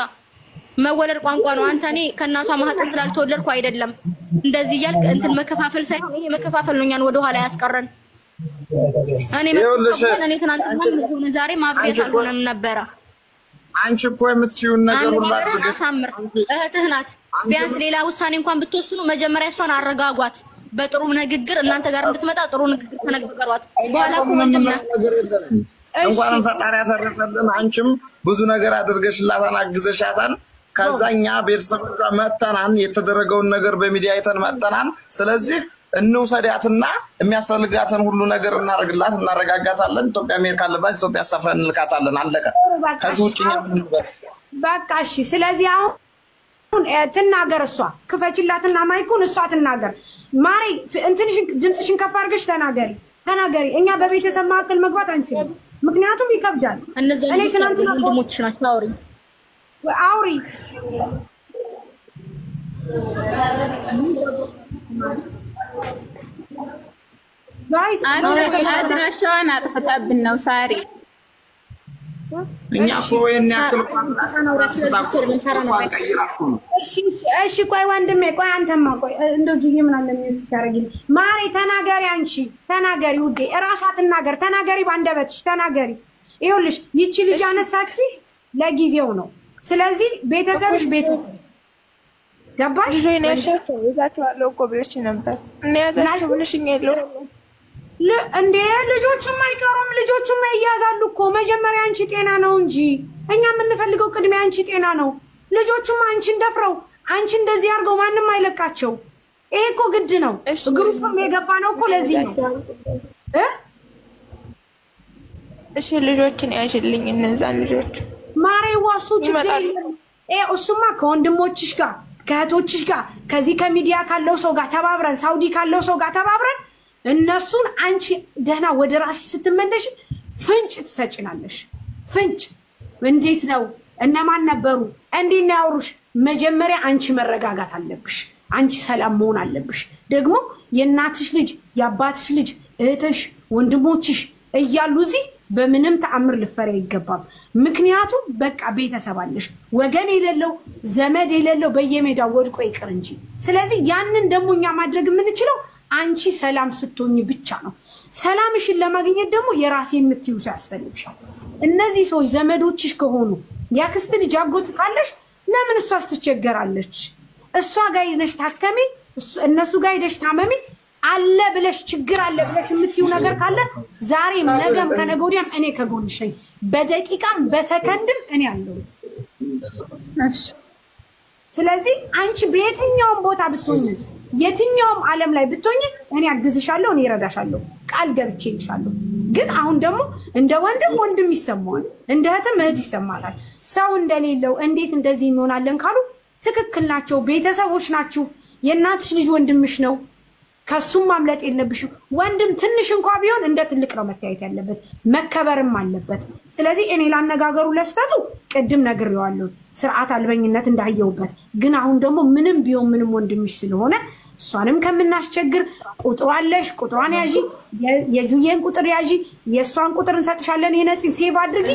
መወለድ ቋንቋ ነው። አንተ እኔ ከእናቷ ማህፀን ስላልተወለድኩ አይደለም እንደዚህ ያልክ እንትን መከፋፈል ሳይሆን ይሄ መከፋፈል ነው እኛን ወደ ኋላ ያስቀረን። እኔ ትናንትና ሆነ ዛሬ ማብሬት አልሆነም ነበረ። አንቺ እኮ የምትችይውን ነገር ሁሉ አድርገሽ አሳምር። እህትህ ናት። ቢያንስ ሌላ ውሳኔ እንኳን ብትወስኑ መጀመሪያ እሷን አረጋጓት። በጥሩ ንግግር እናንተ ጋር እንድትመጣ ጥሩ ንግግር ተነጋገሯት። በኋላ ምንም ነገር የለም። እንኳን ፈጣሪ ያተረፈልን። አንቺም ብዙ ነገር አድርገሽላታን አግዘሻታን። ከዛኛ ቤተሰቦቿ መጣናን የተደረገውን ነገር በሚዲያ አይተን መጣናን። ስለዚህ እንውሰዳትና የሚያስፈልጋትን ሁሉ ነገር እናረጋግላት፣ እናረጋጋታለን። ኢትዮጵያ አሜሪካ አለባት፣ ኢትዮጵያ አሳፍረን እንልካታለን። አለቀ። ከዚህ ውጪኛ ምን ነበር? በቃ እሺ። ስለዚህ አሁን ትናገር፣ እሷ ክፈችላትና ማይኩን እሷ ትናገር። ማሪ እንትንሽ ድምጽሽን ከፍ አድርገሽ ተናገሪ። እኛ በቤተሰብ መካከል መግባት አንችልም፣ ምክንያቱም ይከብዳል። እኔ ትናንትና ወንድሞችሽ ናቸው። አውሪ ጋይስ አድራሻዋን አጥፍታብን ነው ሳሪ። እኛ እኮ ወይኔ ያክል እሺ ቆይ ወንድሜ ቆይ አንተማ ቆይ እንደው ጁዬ ምን አለ የሚያደርግልኝ ማሪ ተናገሪ። አንቺ ተናገሪ ውዴ፣ እራሷ ተናገሪ ባንደበትሽ ተናገሪ። ይኸውልሽ ይቺ ልጅ አነሳች ለጊዜው ነው። ስለዚህ ቤተሰብሽ ገባሽ? ልጆች ነሻቸው ይዛቸዋለሁ እኮ ብለሽ ነበር እና ያዛቸው ብለሽኝ የለው እንዴ? ልጆቹም አይቀሩም፣ ልጆቹም ይያዛሉ እኮ። መጀመሪያ አንቺ ጤና ነው እንጂ እኛ የምንፈልገው ቅድሚያ አንቺ ጤና ነው። ልጆቹም አንቺን ደፍረው አንቺ እንደዚህ አድርገው ማንም አይለቃቸው። ይሄ እኮ ግድ ነው። ግሩፕም የገባ ነው እኮ ለዚህ ነው። እሺ ልጆችን ያዥልኝ፣ እነዛን ልጆች ማሬዋሱ ችግር እሱማ ከወንድሞችሽ ጋር ከእህቶችሽ ጋር ከዚህ ከሚዲያ ካለው ሰው ጋር ተባብረን ሳውዲ ካለው ሰው ጋር ተባብረን እነሱን አንቺ ደህና ወደ ራስሽ ስትመለሽ ፍንጭ ትሰጭናለሽ። ፍንጭ እንዴት ነው? እነማን ነበሩ? እንዴት ነው ያወሩሽ? መጀመሪያ አንቺ መረጋጋት አለብሽ። አንቺ ሰላም መሆን አለብሽ። ደግሞ የእናትሽ ልጅ የአባትሽ ልጅ እህትሽ ወንድሞችሽ እያሉ እዚህ በምንም ተአምር ልፈሪ አይገባም። ምክንያቱም በቃ ቤተሰብ አለሽ፣ ወገን የሌለው ዘመድ የሌለው በየሜዳው ወድቆ ይቅር እንጂ። ስለዚህ ያንን ደግሞ እኛ ማድረግ የምንችለው አንቺ ሰላም ስትሆኚ ብቻ ነው። ሰላምሽን ለማግኘት ደግሞ የራሴ የምትዩ ሰው ያስፈልግሻል። እነዚህ ሰዎች ዘመዶችሽ ከሆኑ ያክስት ልጅ አጎት ካለሽ ለምን እሷ ስትቸገራለች? እሷ ጋር ሄደሽ ታከሚ፣ እነሱ ጋር ሄደሽ ታመሚ። አለ ብለሽ ችግር አለ ብለሽ የምትዩ ነገር ካለ ዛሬም ነገም ከነገ ወዲያም እኔ ከጎንሽ ነኝ። በደቂቃም በሰከንድም እኔ አለሁ። ስለዚህ አንቺ በየትኛውም ቦታ ብትሆኚ የትኛውም ዓለም ላይ ብትሆኚ እኔ አግዝሻለሁ፣ እኔ እረዳሻለሁ፣ ቃል ገብቼልሻለሁ። ግን አሁን ደግሞ እንደ ወንድም ይሰማዋል፣ እንደ እህትም እህት ይሰማታል። ሰው እንደሌለው እንዴት እንደዚህ እንሆናለን ካሉ ትክክል ናቸው። ቤተሰቦች ናችሁ። የእናትሽ ልጅ ወንድምሽ ነው። ከሱም ማምለጥ የለብሽም። ወንድም ትንሽ እንኳን ቢሆን እንደ ትልቅ ነው መታየት ያለበት፣ መከበርም አለበት። ስለዚህ እኔ ላነጋገሩ ለስተቱ ቅድም ነግሬዋለሁ፣ ስርዓት አልበኝነት እንዳየውበት። ግን አሁን ደግሞ ምንም ቢሆን ምንም ወንድምሽ ስለሆነ እሷንም ከምናስቸግር ቁጥሩ አለሽ፣ ቁጥሯን ያዢ፣ የጁዬን ቁጥር ያዢ፣ የእሷን ቁጥር እንሰጥሻለን። የነፂን ሴቭ አድርጊ፣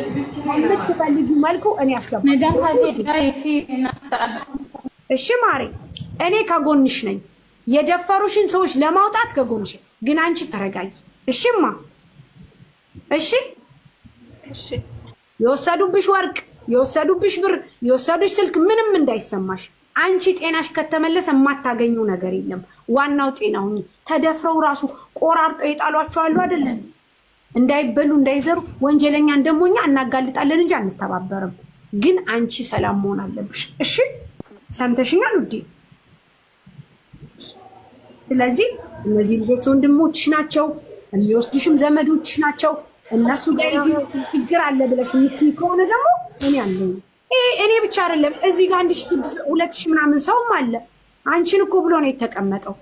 የምትፈልጊ መልኩ እኔ አስገባለሁ። እሺ ማሪ፣ እኔ ከጎንሽ ነኝ። የደፈሩሽን ሰዎች ለማውጣት ከጎንሽ። ግን አንቺ ተረጋጊ እሺማ። እሺ የወሰዱብሽ ወርቅ፣ የወሰዱብሽ ብር፣ የወሰዱሽ ስልክ ምንም እንዳይሰማሽ። አንቺ ጤናሽ ከተመለሰ የማታገኙ ነገር የለም። ዋናው ጤናው። ተደፍረው ራሱ ቆራርጠው የጣሏቸው አሉ አይደለም? እንዳይበሉ እንዳይዘሩ ወንጀለኛን ደግሞ እኛ እናጋልጣለን እንጂ አንተባበርም። ግን አንቺ ሰላም መሆን አለብሽ። እሺ ሰምተሽኛል ውዴ? ስለዚህ እነዚህ ልጆች ወንድሞችሽ ናቸው፣ የሚወስዱሽም ዘመዶችሽ ናቸው። እነሱ ጋር ችግር አለ ብለሽ የምትይ ከሆነ ደግሞ እኔ አለኝ። እኔ ብቻ አይደለም እዚህ ጋር 1600 2000 ምናምን ሰውም አለ። አንቺን እኮ ብሎ ነው የተቀመጠው።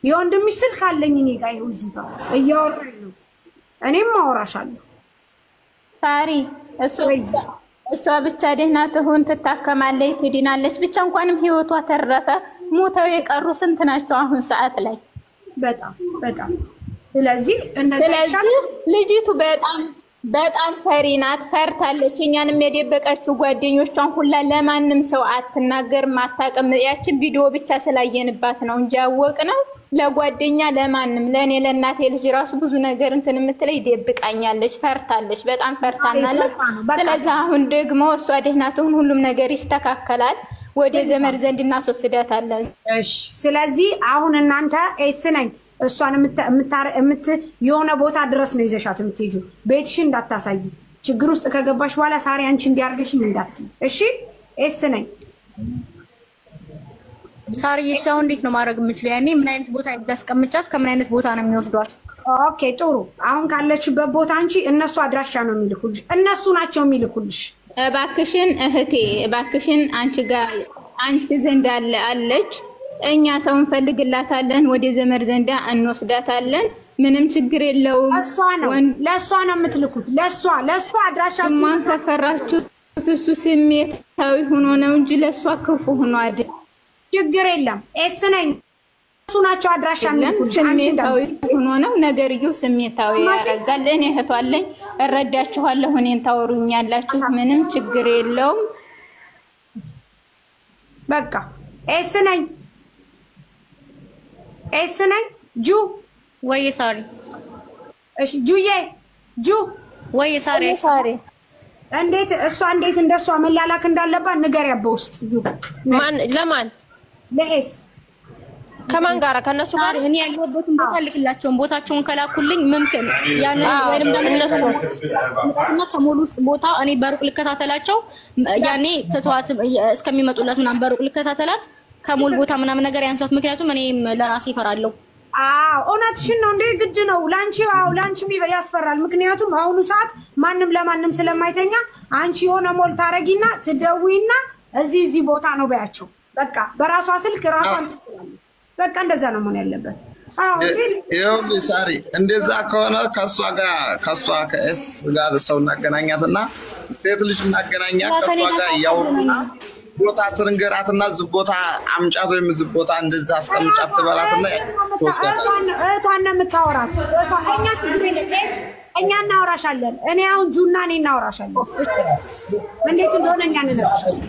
የወንድምሽ ስልክ አለኝ እኔ ጋር ይኸው እዚህ ጋር እያወራኝ ነው። እኔም አወራሻለሁ ሳሪ። እሷ ብቻ ደህና ትሁን፣ ትታከማለች፣ ትድናለች። ብቻ እንኳንም ህይወቷ ተረፈ። ሞተው የቀሩ ስንት ናቸው አሁን ሰዓት ላይ? በጣም ስለዚህ ልጅቱ በጣም ፈሪ ናት፣ ፈርታለች። እኛንም የደበቀችው ጓደኞቿን ሁላ ለማንም ሰው አትናገርም፣ አታውቅም። ያችን ቪዲዮ ብቻ ስላየንባት ነው እንጂ ያወቅነው ለጓደኛ ለማንም ለኔ ለእናቴ ልጅ ራሱ ብዙ ነገር እንትን የምትለይ ደብቃኛለች፣ ፈርታለች፣ በጣም ፈርታናለች። ስለዚህ አሁን ደግሞ እሷ ደህና ትሁን፣ ሁሉም ነገር ይስተካከላል። ወደ ዘመድ ዘንድ እናስወስዳታለን። እሺ ስለዚህ አሁን እናንተ ነኝ እሷን የሆነ ቦታ ድረስ ነው ይዘሻት የምትሄጂው። ቤትሽን እንዳታሳይ። ችግር ውስጥ ከገባሽ በኋላ ሳሪ አንቺ እንዲያርገሽኝ እንዳትይ። እሺ ነኝ ሳሪ ይሻው እንዴት ነው ማድረግ የምችለው? ያኔ ምን አይነት ቦታ ያስቀምጫት? ከምን አይነት ቦታ ነው የሚወስዷት? ኦኬ ጥሩ። አሁን ካለችበት ቦታ አንቺ እነሱ አድራሻ ነው የሚልኩልሽ፣ እነሱ ናቸው የሚልኩልሽ። እባክሽን እህቴ፣ እባክሽን አንቺ ዘንድ አለች። እኛ ሰው እንፈልግላታለን፣ ወደ ዘመድ ዘንዳ እንወስዳታለን። ምንም ችግር የለውም። ለሷ ነው የምትልኩት። ለሷ አድራሻችሁ ማን ከፈራችሁ እሱ ስሜታዊ ሆኖ ነው እንጂ ለሷ ክፉ ሆኖ አይደል። ችግር የለም። ነኝ እሱ ናቸው አድራሻ የሚልኩልሽ። ስሜታዊ ሆኖ ነው ነገርየው፣ ስሜታዊ ያረጋል። እኔ እህቷ አለኝ፣ እረዳችኋለሁ። እኔን ታወሩኛላችሁ፣ ምንም ችግር የለውም። በቃ ነኝ ነኝ ጁ ወይ ሳሪ። እሺ ጁዬ ወይ ሳሪ እንዴት እንደሷ መላላክ እንዳለባት ንገሪያ በውስጥ ጁ። ለማን ለኤስ ከማን ጋር? ከነሱ ጋር እኔ ያለሁበትን ቦታ ልክላቸውን ቦታቸውን ከላኩልኝ ምምክን ያንን ወይንም ደግሞ እነሱ እና ከሞል ውስጥ ቦታ እኔ በሩቅ ልከታተላቸው። ያኔ ተቷት እስከሚመጡላት ምናምን በሩቅ ልከታተላት። ከሞል ቦታ ምናምን ነገር ያንሷት። ምክንያቱም እኔ ለራሴ እፈራለሁ። እውነትሽን ነው እንዴ? ግድ ነው ላንቺም ያስፈራል። ምክንያቱም አሁኑ ሰዓት ማንም ለማንም ስለማይተኛ አንቺ የሆነ ሞል ታረጊና ትደውይና እዚህ ቦታ ነው በያቸው። በቃ በራሷ ስልክ ራሷን ትችላለች። በቃ እንደዛ ነው መሆን ያለበት። ይኸውልሽ ሳሪ፣ እንደዛ ከሆነ ከሷ ከኤስ ጋር ሰው እናገናኛትና ሴት ልጅ እናገናኛት። ከሷ ጋር ያውሩና ቦታ ትንገራትና እዚህ ቦታ አምጫት ወይም እዚህ ቦታ እንደዛ አስቀምጫት ትበላትና እህቷን ነው የምታወራት። እኛ ችግር የለም እኛ እናወራሻለን። እኔ አሁን ጁና እኔ እናወራሻለን። እንዴት እንደሆነ እኛ እንነግርሻለን።